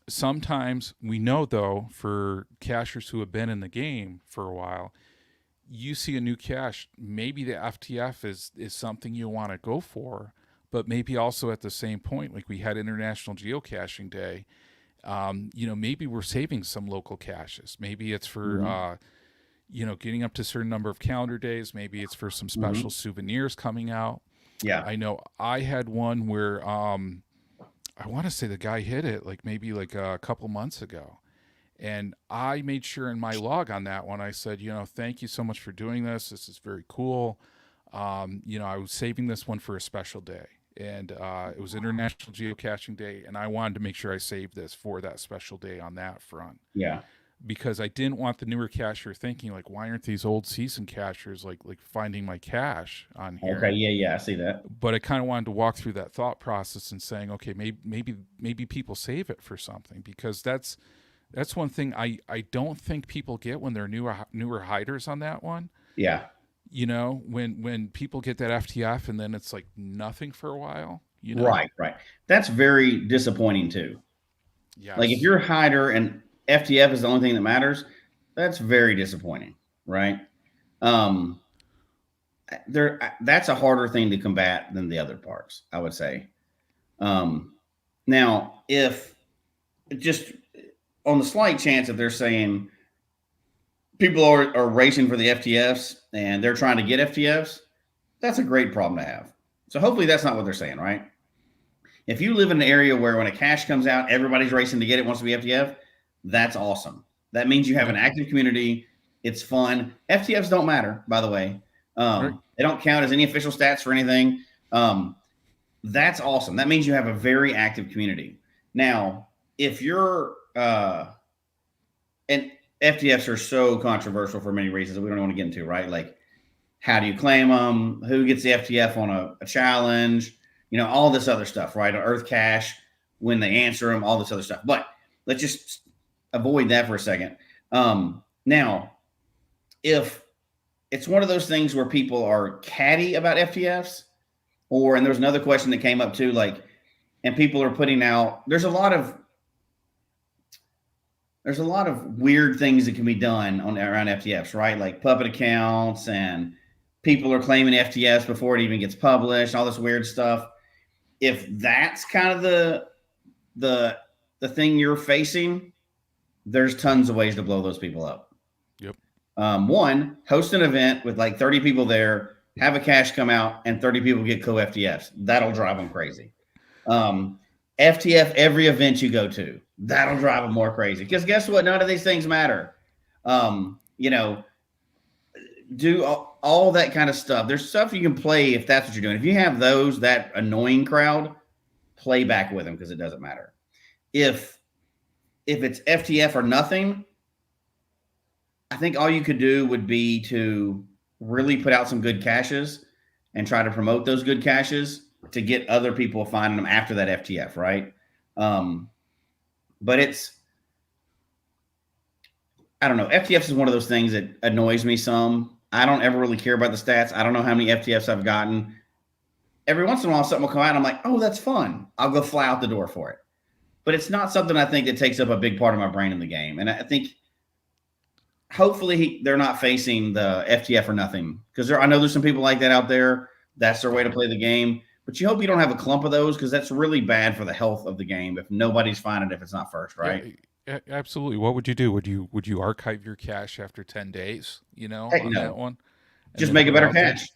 Sometimes we know though, for cachers who have been in the game for a while, you see a new cache, maybe the FTF is something you want to go for, but maybe also at the same point, like we had International Geocaching Day, maybe we're saving some local caches. Maybe it's for, getting up to a certain number of calendar days. Maybe it's for some special souvenirs coming out. Yeah. I know I had one where I want to say the guy hit it maybe a couple months ago. And I made sure in my log on that one, I said, thank you so much for doing this. This is very cool. I was saving this one for a special day. And it was International Geocaching Day. And I wanted to make sure I saved this for that special day on that front. Yeah. Because I didn't want the newer cacher thinking why aren't these old seasoned cachers like finding my cache on here? Okay, yeah, I see that. But I kind of wanted to walk through that thought process and saying, okay, maybe people save it for something, because that's one thing I don't think people get when they're newer hiders on that one. Yeah. When people get that FTF and then it's like nothing for a while. Right. That's very disappointing too. Yeah. Like if you're a hider and FTF is the only thing that matters, that's very disappointing, right? That's a harder thing to combat than the other parts, I would say. Now, if just on the slight chance that they're saying people are racing for the FTFs and they're trying to get FTFs, that's a great problem to have. So hopefully that's not what they're saying, right? If you live in an area where when a cache comes out, everybody's racing to get it, wants to be FTF, that's awesome. That means you have an active community. It's fun. FTFs don't matter, by the way. They don't count as any official stats for anything. That's awesome. That means you have a very active community. Now, if you're and FTFs are so controversial for many reasons that we don't want to get into, right? Like, how do you claim them? Who gets the FTF on a challenge? All this other stuff, right? An Earth cache, when they answer them, all this other stuff. But let's just avoid that for a second. Now, if it's one of those things where people are catty about FTFs, and there's another question that came up too, and people are putting out, there's a lot of weird things that can be done around FTFs, right? Like puppet accounts, and people are claiming FTFs before it even gets published, all this weird stuff. If that's kind of the thing you're facing, there's tons of ways to blow those people up. Yep. One, host an event with 30 people there, have a cache come out, and 30 people get co-FTFs. That'll drive them crazy. FTF every event you go to. That'll drive them more crazy. Because guess what? None of these things matter. Do all that kind of stuff. There's stuff you can play if that's what you're doing. If you have that annoying crowd, play back with them because it doesn't matter. If it's FTF or nothing, I think all you could do would be to really put out some good caches and try to promote those good caches to get other people finding them after that FTF, right? But I don't know. FTFs is one of those things that annoys me some. I don't ever really care about the stats. I don't know how many FTFs I've gotten. Every once in a while, something will come out and I'm like, oh, that's fun. I'll go fly out the door for it. But it's not something I think that takes up a big part of my brain in the game. And I think hopefully they're not facing the FTF or nothing, because I know there's some people like that out there. That's their way to play the game. But you hope you don't have a clump of those, because that's really bad for the health of the game if nobody's finding it if it's not first, right? Yeah, absolutely. What would you do? Would you archive your cache after 10 days, that one? Just make a better cache.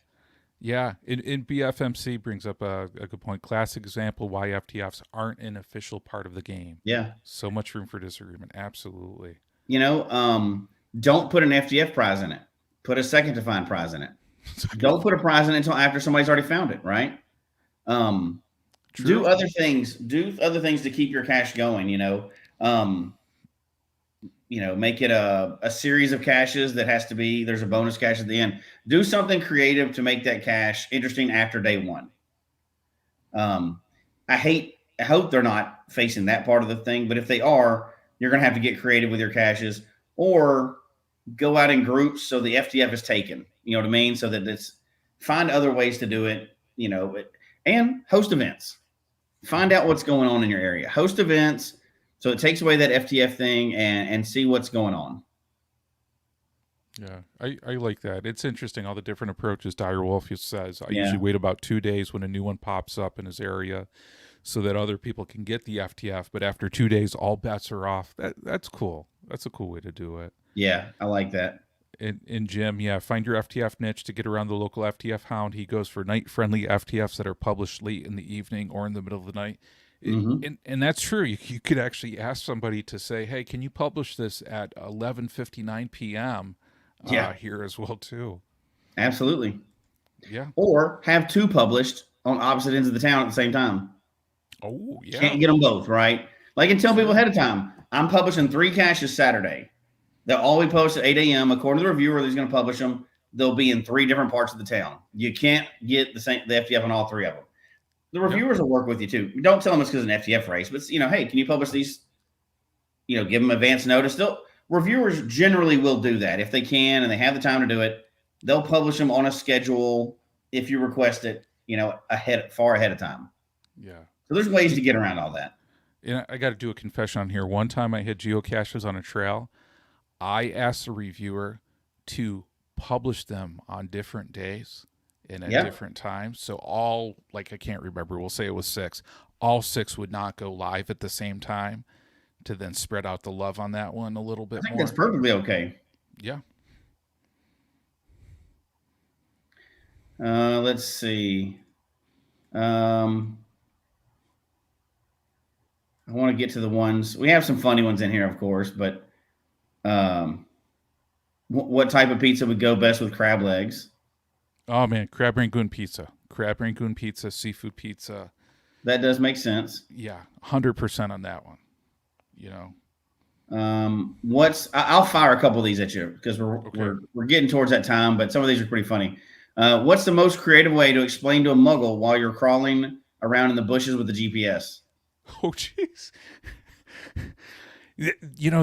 Yeah, in BFMC brings up a good point. Classic example why FTFs aren't an official part of the game. Yeah. So much room for disagreement. Absolutely. Don't put an FTF prize in it. Put a second to find prize in it. Don't put a prize in it until after somebody's already found it, right? Do other things. Do other things to keep your cache going. Make it a series of caches that has to be. There's a bonus cache at the end. Do something creative to make that cache interesting after day one. I hope they're not facing that part of the thing, but if they are, you're going to have to get creative with your caches or go out in groups so the FTF is taken. You know what I mean? So that it's find other ways to do it. And host events. Find out what's going on in your area. Host events so it takes away that FTF thing and see what's going on. Yeah, I like that. It's interesting all the different approaches Direwolf says. I usually wait about 2 days when a new one pops up in his area so that other people can get the FTF. But after 2 days, all bets are off. That's cool. That's a cool way to do it. Yeah, I like that. In Jim, find your FTF niche to get around the local FTF hound. He goes for night-friendly FTFs that are published late in the evening or in the middle of the night. And that's true. You could actually ask somebody to say, hey, can you publish this at 11:59 p.m. Here as well, too. Absolutely. Yeah. Or have two published on opposite ends of the town at the same time. Oh, yeah. Can't get them both, right? And tell people ahead of time, I'm publishing 3 caches Saturday. They'll all be posted at 8 a.m. According to the reviewer who's going to publish them, they'll be in 3 different parts of the town. You can't get the FTF on all 3 of them. The reviewers will work with you too. Don't tell them it's because of an FTF race, but hey, can you publish these? Give them advance notice. Reviewers generally will do that if they can and they have the time to do it. They'll publish them on a schedule if you request it, far ahead of time. Yeah. So there's ways to get around all that. And I got to do a confession on here. One time I hit geocaches on a trail. I asked the reviewer to publish them on different days and at different times. So all, I can't remember, we'll say it was 6. All 6 would not go live at the same time to then spread out the love on that one a little bit more. I think that's perfectly okay. Yeah. Let's see. I want to get to the ones. We have some funny ones in here, of course, but what type of pizza would go best with crab legs? Oh, man, crab rangoon pizza. Crab rangoon pizza, seafood pizza. That does make sense. Yeah, 100% on that one. I'll fire a couple of these at you because we're getting towards that time, but some of these are pretty funny. What's the most creative way to explain to a muggle while you're crawling around in the bushes with the GPS? Oh, jeez.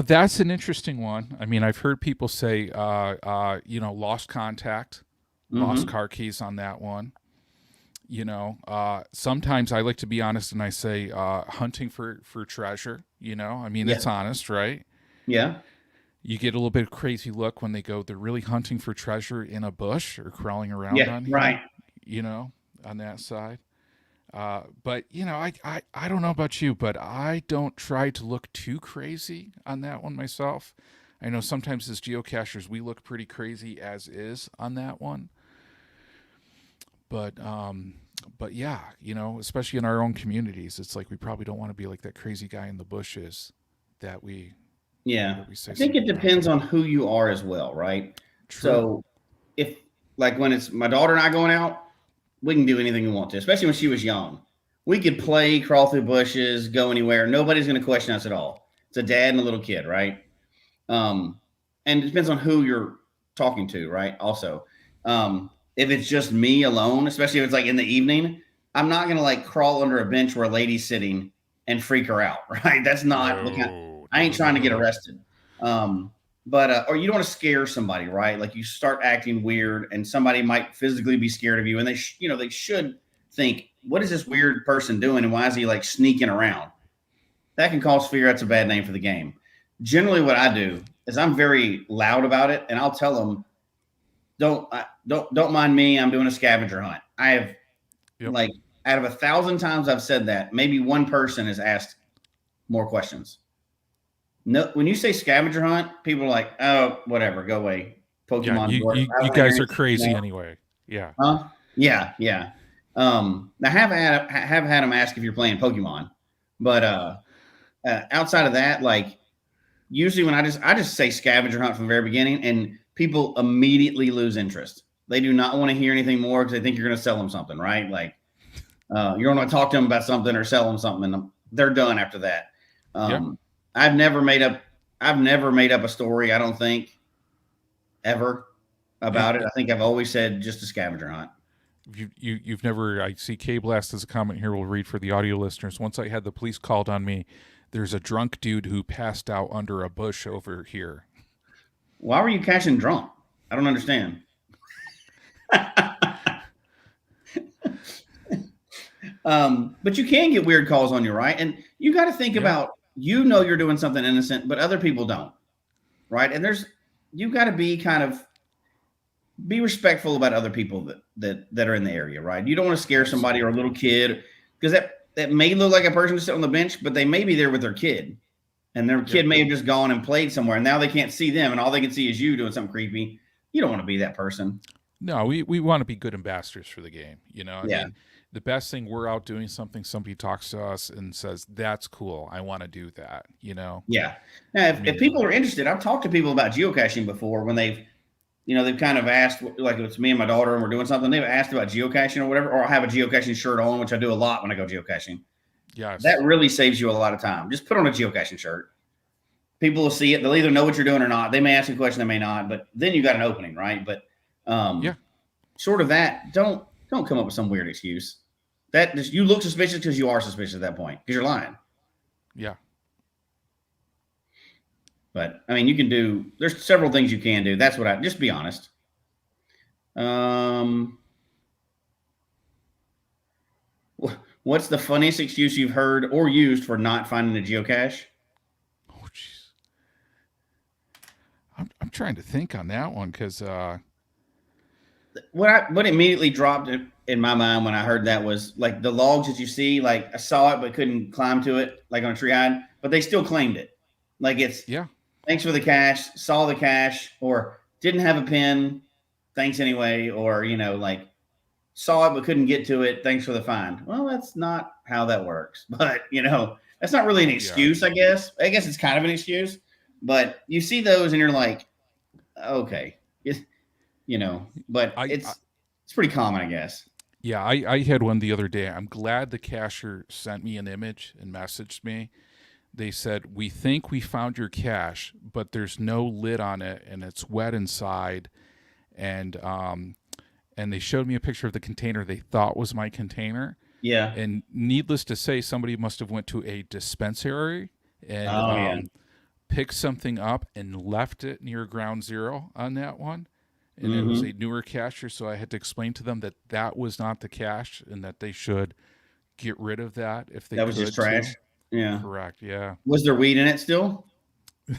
That's an interesting one. I mean, I've heard people say, lost contact, lost car keys on that one. Sometimes I like to be honest and I say hunting for treasure. It's honest, right? Yeah. You get a little bit of crazy look when they're really hunting for treasure in a bush or crawling around on here, right. On that side. But I don't know about you, but I don't try to look too crazy on that one myself. I know sometimes as geocachers, we look pretty crazy as is on that one. But yeah, especially in our own communities, it's we probably don't want to be like that crazy guy in the bushes that we. Yeah, I think it depends on who you are as well, right? True. So if when it's my daughter and I going out, we can do anything we want to, especially when she was young. We could play, crawl through bushes, go anywhere. Nobody's going to question us at all. It's a dad and a little kid, right? And it depends on who you're talking to, right? Also, if it's just me alone, especially if it's in the evening, I'm not going to crawl under a bench where a lady's sitting and freak her out, right? That's not I ain't trying to get arrested. But or you don't want to scare somebody, right? You start acting weird and somebody might physically be scared of you and they should think, what is this weird person doing and why is he sneaking around? That can cause fear. That's a bad name for the game. Generally what I do is I'm very loud about it and I'll tell them, don't mind me. I'm doing a scavenger hunt. I have out of 1,000 times I've said that, maybe one person has asked more questions. No, when you say scavenger hunt, people are like, "Oh, whatever, go away." Pokemon. Yeah, you guys are crazy anyway. Yeah. Huh? Yeah. I have had them ask if you're playing Pokemon, but outside of that, usually when I just say scavenger hunt from the very beginning, and people immediately lose interest. They do not want to hear anything more because they think you're going to sell them something, right? Like you're going to talk to them about something or sell them something, and they're done after that. I've never made up a story, I don't think, ever about it. I think I've always said just a scavenger hunt. You've never, I see K-Blast as a comment here, we'll read for the audio listeners. Once I had the police called on me, there's a drunk dude who passed out under a bush over here. Why were you caching drunk? I don't understand. But you can get weird calls on you, right? And you got to think about, you're doing something innocent, but other people don't, right? And you got to be respectful about other people that are in the area, right? You don't want to scare somebody or a little kid, because that may look like a person to sit on the bench, but they may be there with their kid, and their kid may have just gone and played somewhere, and now they can't see them, and all they can see is you doing something creepy. You don't want to be that person. No, we want to be good ambassadors for the game. I mean, the best thing, we're out doing something, somebody talks to us and says, that's cool, I want to do that, Yeah. Now, if people are interested, I've talked to people about geocaching before when they've kind of asked, like if it's me and my daughter and we're doing something, they've asked about geocaching or whatever, or I have a geocaching shirt on, which I do a lot when I go geocaching. Yes. That really saves you a lot of time. Just put on a geocaching shirt. People will see it. They'll either know what you're doing or not. They may ask a question, they may not, but then you got an opening, right? But sort of that, don't come up with some weird excuse. That just, you look suspicious because you are suspicious at that point, because you're lying. Yeah. But I mean, there's several things you can do. That's what just be honest. What's the funniest excuse you've heard or used for not finding a geocache? Oh, jeez. I'm trying to think on that one, because what immediately dropped in my mind when I heard that was like the logs that you see, like I saw it but couldn't climb to it, like on a tree hide, but they still claimed it. Like it's thanks for the cache, saw the cache, or didn't have a pin, thanks anyway, or like saw it but couldn't get to it, thanks for the find. Well, that's not how that works, but that's not really an excuse. I guess it's kind of an excuse, but you see those and you're like, okay, but it's pretty common, I guess. Yeah, I had one the other day. I'm glad the cacher sent me an image and messaged me. They said, we think we found your cache, but there's no lid on it and it's wet inside. And they showed me a picture of the container they thought was my container. Yeah. And needless to say, somebody must have went to a dispensary and picked something up and left it near ground zero on that one. And it was a newer cacher, so I had to explain to them that was not the cache and that they should get rid of that if they could. That was just trash? Yeah. Correct, yeah. Was there weed in it still?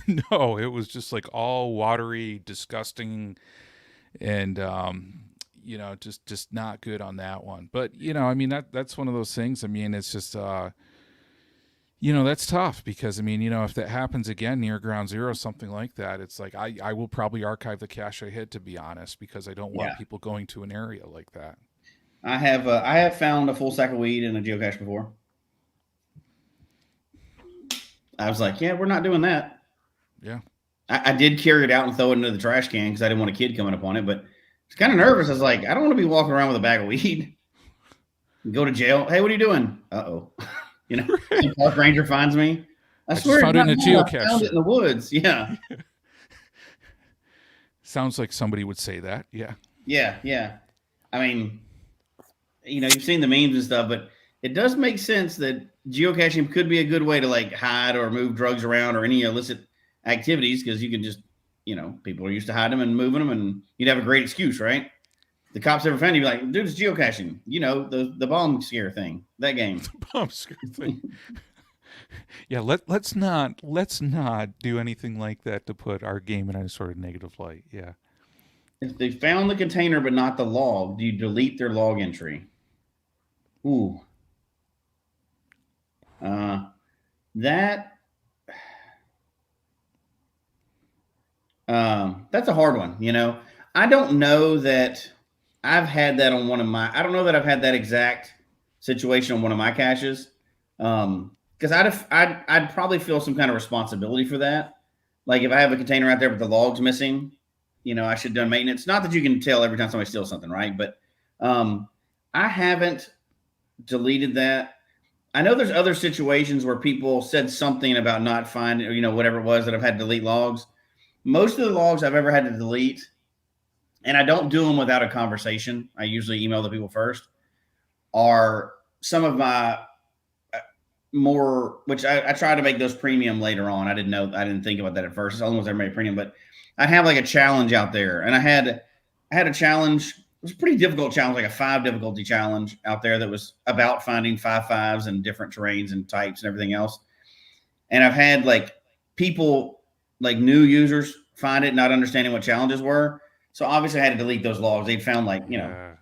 No, it was just like all watery, disgusting, and just not good on that one. But I mean that's one of those things. I mean, it's just that's tough because if that happens again near ground zero, something like that, it's like I will probably archive the cache I hit, to be honest, because I don't want people going to an area like that. I have found a full sack of weed in a geocache before. I was like, yeah, we're not doing that. Yeah. I did carry it out and throw it into the trash can because I didn't want a kid coming up on it, but I was kind of nervous. I was like, I don't want to be walking around with a bag of weed. Go to jail. Hey, what are you doing? Uh-oh. The park ranger finds me. I swear found it in a geocache. I found it in the woods. Yeah. Sounds like somebody would say that. Yeah. Yeah. I mean, you've seen the memes and stuff, but it does make sense that geocaching could be a good way to like hide or move drugs around or any illicit activities, because you can just, people are used to hiding them and moving them, and you'd have a great excuse, right? The cops ever found you, be like, dude, it's geocaching. The bomb scare thing, that game. The bomb scare thing. Yeah, let's not do anything like that to put our game in a sort of negative light. Yeah. If they found the container but not the log, do you delete their log entry? Ooh. That's a hard one. I don't know that I've had that on I don't know that I've had that exact situation on one of my caches. Because I'd probably feel some kind of responsibility for that. Like if I have a container out there but the log's missing, I should have done maintenance. Not that you can tell every time somebody steals something, right? But I haven't deleted that. I know there's other situations where people said something about not finding, or, whatever it was that I've had to delete logs. Most of the logs I've ever had to delete, and I don't do them without a conversation. I usually email the people first, are some of my more, which I try to make those premium later on. I didn't think about that at first. It's almost everybody premium, but I have like a challenge out there, and I had a challenge. It was a pretty difficult challenge, like a 5 difficulty challenge out there that was about finding 5.5s and different terrains and types and everything else. And I've had like people, like new users, find it not understanding what challenges were. So obviously I had to delete those logs. They'd found like, and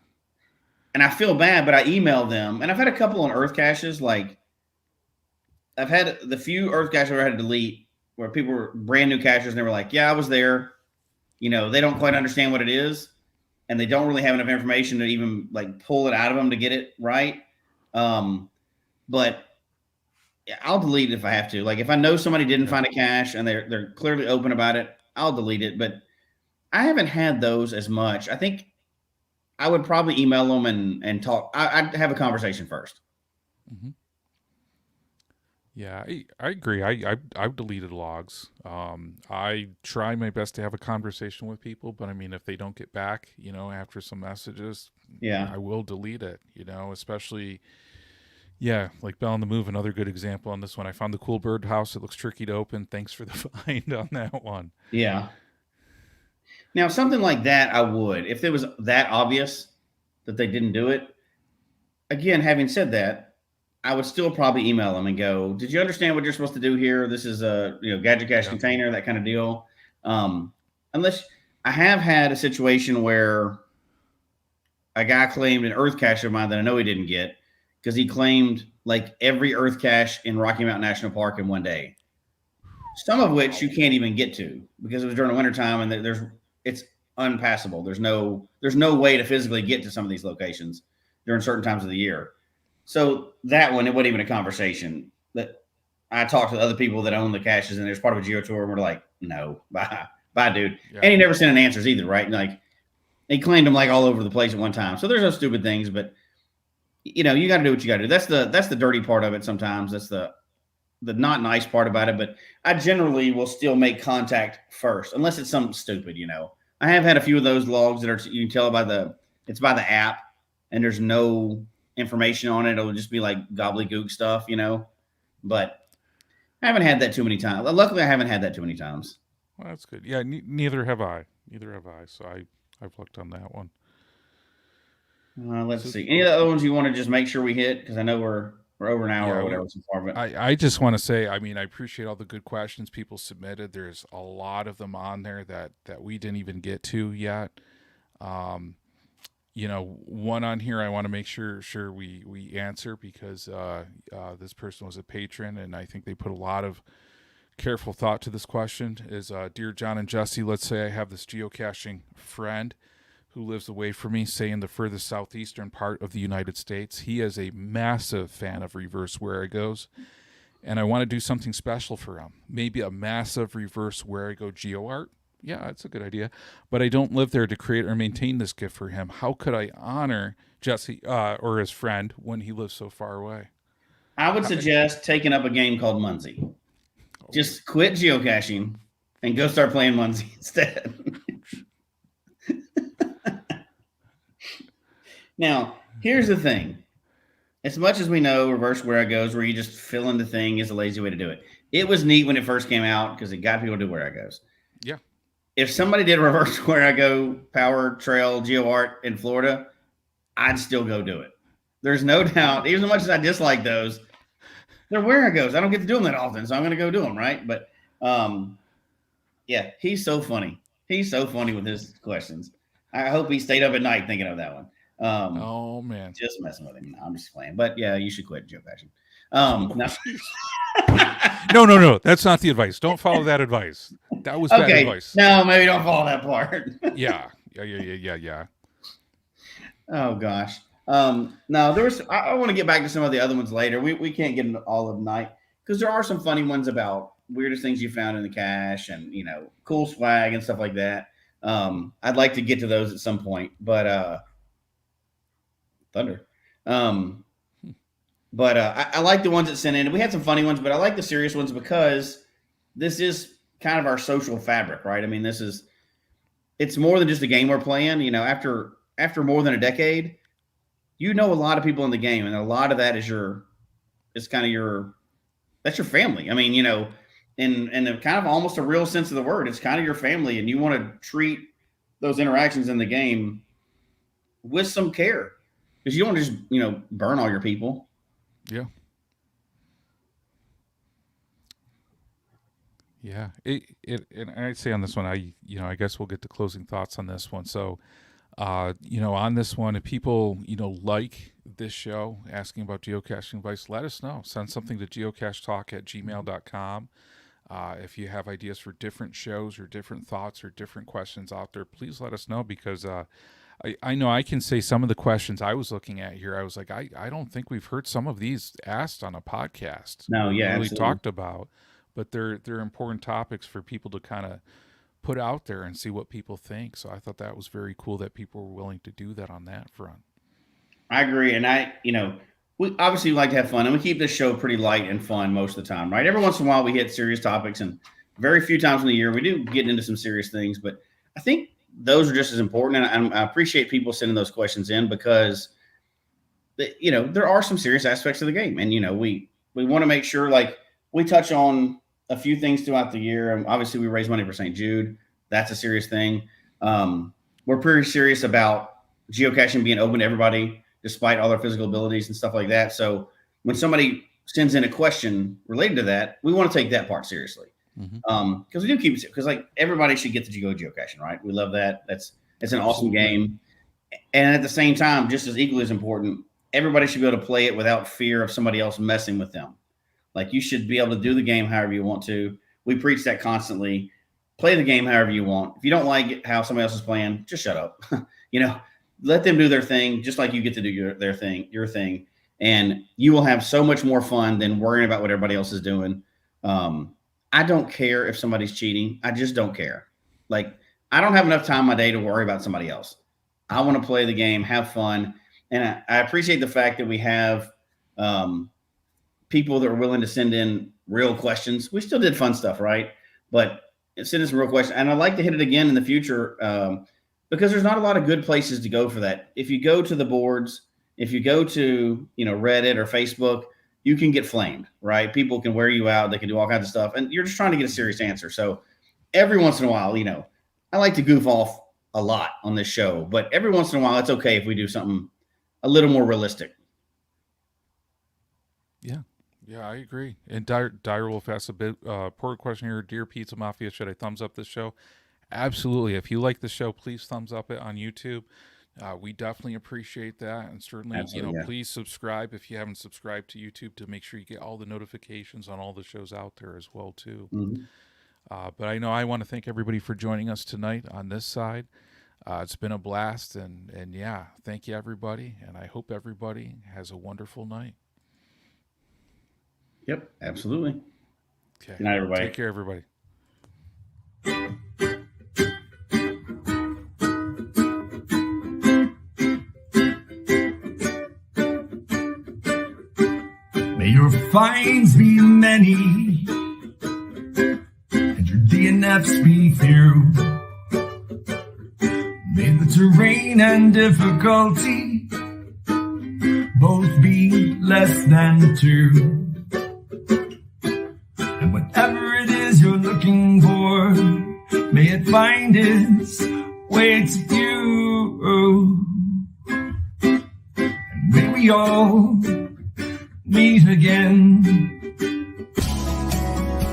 I feel bad, but I emailed them. And I've had a couple on earth caches. Like I've had the few earth caches where I had to delete where people were brand new caches and they were like, yeah, I was there. They don't quite understand what it is. And they don't really have enough information to even like pull it out of them to get it right. But I'll delete it if I have to. Like if I know somebody didn't find a cache and they're clearly open about it, I'll delete it. But I haven't had those as much. I think I would probably email them and talk. I'd have a conversation first. Mm-hmm. Yeah, I agree. I've deleted logs. I try my best to have a conversation with people, but I mean, if they don't get back, after some messages, I will delete it. Especially, like Bell on the Move. Another good example on this one. I found the cool bird house. It looks tricky to open. Thanks for the find on that one. Yeah. Now something like that, I would, if it was that obvious that they didn't do it. Again, having said that, I would still probably email them and go, did you understand what you're supposed to do here? This is a gadget cache container, that kind of deal. Unless I have had a situation where a guy claimed an earth cache of mine that I know he didn't get because he claimed like every earth cache in Rocky Mountain National Park in one day. Some of which you can't even get to because it was during the wintertime and it's unpassable. There's no way to physically get to some of these locations during certain times of the year. So that one, it wasn't even a conversation. That I talked to other people that own the caches, and there's part of a geo tour, and we're like, no, bye, dude. Yeah. And he never sent an answers either, right? Like he claimed them like all over the place at one time. So there's no stupid things, but you got to do what you got to do. That's the dirty part of it. Sometimes that's the not nice part about it. But I generally will still make contact first, unless it's something stupid. I have had a few of those logs that you can tell by the app, and there's no information on it. It'll just be like gobbledygook stuff, but I haven't had that too many times. Luckily I haven't had that too many times. Well, that's good. Yeah. Neither have I. So I've looked on that one. Let's see. Any of the other ones you want to just make sure we hit? Cause I know we're over an hour or whatever so far, but I just want to say, I appreciate all the good questions people submitted. There's a lot of them on there that we didn't even get to yet. One on here I want to make sure we answer because this person was a patron, and I think they put a lot of careful thought to this question. Is Dear John and Jesse, let's say I have this geocaching friend who lives away from me, say in the furthest southeastern part of the United States. He is a massive fan of reverse where-I-goes, and I want to do something special for him. Maybe a massive reverse where-I-go geo art. Yeah, that's a good idea. But I don't live there to create or maintain this gift for him. How could I honor Jesse or his friend when he lives so far away? I would suggest taking up a game called Munzie. Just quit geocaching and go start playing Munzie instead. Now, here's the thing. As much as we know reverse where-I-goes, where you just fill in the thing, is a lazy way to do it. It was neat when it first came out because it got people to do where-I-goes. Yeah. If somebody did reverse where-I-go power trail geo art in Florida, I'd still go do it. There's no doubt, even as much as I dislike those, they're where-I-goes. I don't get to do them that often, so I'm going to go do them, right? But yeah, he's so funny. He's so funny with his questions. I hope he stayed up at night thinking of that one. Oh man, just messing with him. No, I'm just playing. But yeah, you should quit geocaching. No, that's not the advice. Don't follow that advice. That was bad advice. No, maybe don't follow that part. Yeah. Oh gosh. No, there was. I want to get back to some of the other ones later. We can't get into all of night because there are some funny ones about weirdest things you found in the cache and cool swag and stuff like that. I'd like to get to those at some point, but thunder. But I like the ones that sent in. We had some funny ones, but I like the serious ones because this is kind of our social fabric, right? I mean, it's more than just a game we're playing. You know, after more than a decade, you know a lot of people in the game, and a lot of that is that's your family. I mean, you know, in a kind of almost a real sense of the word, it's kind of your family, and you want to treat those interactions in the game with some care because you don't just, you know, burn all your people. Yeah. Yeah. And I'd say on this one, I guess we'll get to closing thoughts on this one. So, on this one, if people, like this show, asking about geocaching advice, let us know. Send something to geocachetalk@gmail.com. If you have ideas for different shows or different thoughts or different questions out there, please let us know because I know I can say some of the questions I was looking at here. I was like, I don't think we've heard some of these asked on a podcast. No, yeah, really absolutely. talked about, but they're important topics for people to kind of put out there and see what people think. So I thought that was very cool that people were willing to do that on that front. I agree. And we obviously like to have fun, and we keep this show pretty light and fun most of the time, right? Every once in a while we hit serious topics, and very few times in the year we do get into some serious things, but I think those are just as important. And I appreciate people sending those questions in because, there are some serious aspects of the game. And, we want to make sure, like, we touch on a few things throughout the year. And obviously we raise money for St. Jude. That's a serious thing. We're pretty serious about geocaching being open to everybody, despite all their physical abilities and stuff like that. So when somebody sends in a question related to that, we want to take that part seriously. Because we do keep it, because like everybody should get to go geocaching, right? We love that. It's an awesome game. And at the same time, just as equally as important, everybody should be able to play it without fear of somebody else messing with them. Like you should be able to do the game however you want to. We preach that constantly. Play the game however you want. If you don't like it, how somebody else is playing, just shut up. Let them do their thing, just like you get to do your thing. And you will have so much more fun than worrying about what everybody else is doing. I don't care if somebody's cheating. I just don't care. Like, I don't have enough time in my day to worry about somebody else. I want to play the game, have fun. And I appreciate the fact that we have people that are willing to send in real questions. We still did fun stuff, right? But send us some real questions. And I'd like to hit it again in the future because there's not a lot of good places to go for that. If you go to the boards, if you go to, Reddit or Facebook, you can get flamed, right? People can wear you out. They can do all kinds of stuff. And you're just trying to get a serious answer. So every once in a while, I like to goof off a lot on this show, but every once in a while, it's okay if we do something a little more realistic. Yeah, I agree. And Dire Wolf asks a bit important question here. Dear Pizza Mafia, should I thumbs up this show? Absolutely. If you like the show, please thumbs up it on YouTube. We definitely appreciate that. And certainly, please subscribe if you haven't subscribed to YouTube to make sure you get all the notifications on all the shows out there as well, too. Mm-hmm. But I want to thank everybody for joining us tonight on this side. It's been a blast. And yeah, thank you, everybody. And I hope everybody has a wonderful night. Yep, absolutely. Okay. Good night, everybody. Take care, everybody. May your finds be many and your DNFs be few. May the terrain and difficulty both be less than 2. And whatever it is you're looking for, may it find its way to you. And may we all meet again.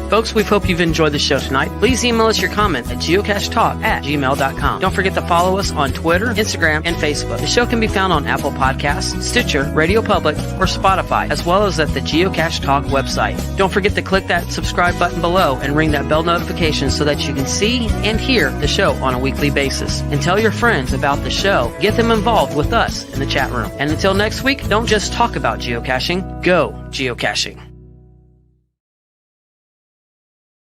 Folks, we hope you've enjoyed the show tonight. Please email us your comment at geocachetalk@gmail.com. Don't forget to follow us on Twitter, Instagram, and Facebook. The show can be found on Apple Podcasts, Stitcher, Radio Public, or Spotify, as well as at the Geocache Talk website. Don't forget to click that subscribe button below and ring that bell notification so that you can see and hear the show on a weekly basis. And tell your friends about the show. Get them involved with us in the chat room. And until next week, don't just talk about geocaching, go geocaching.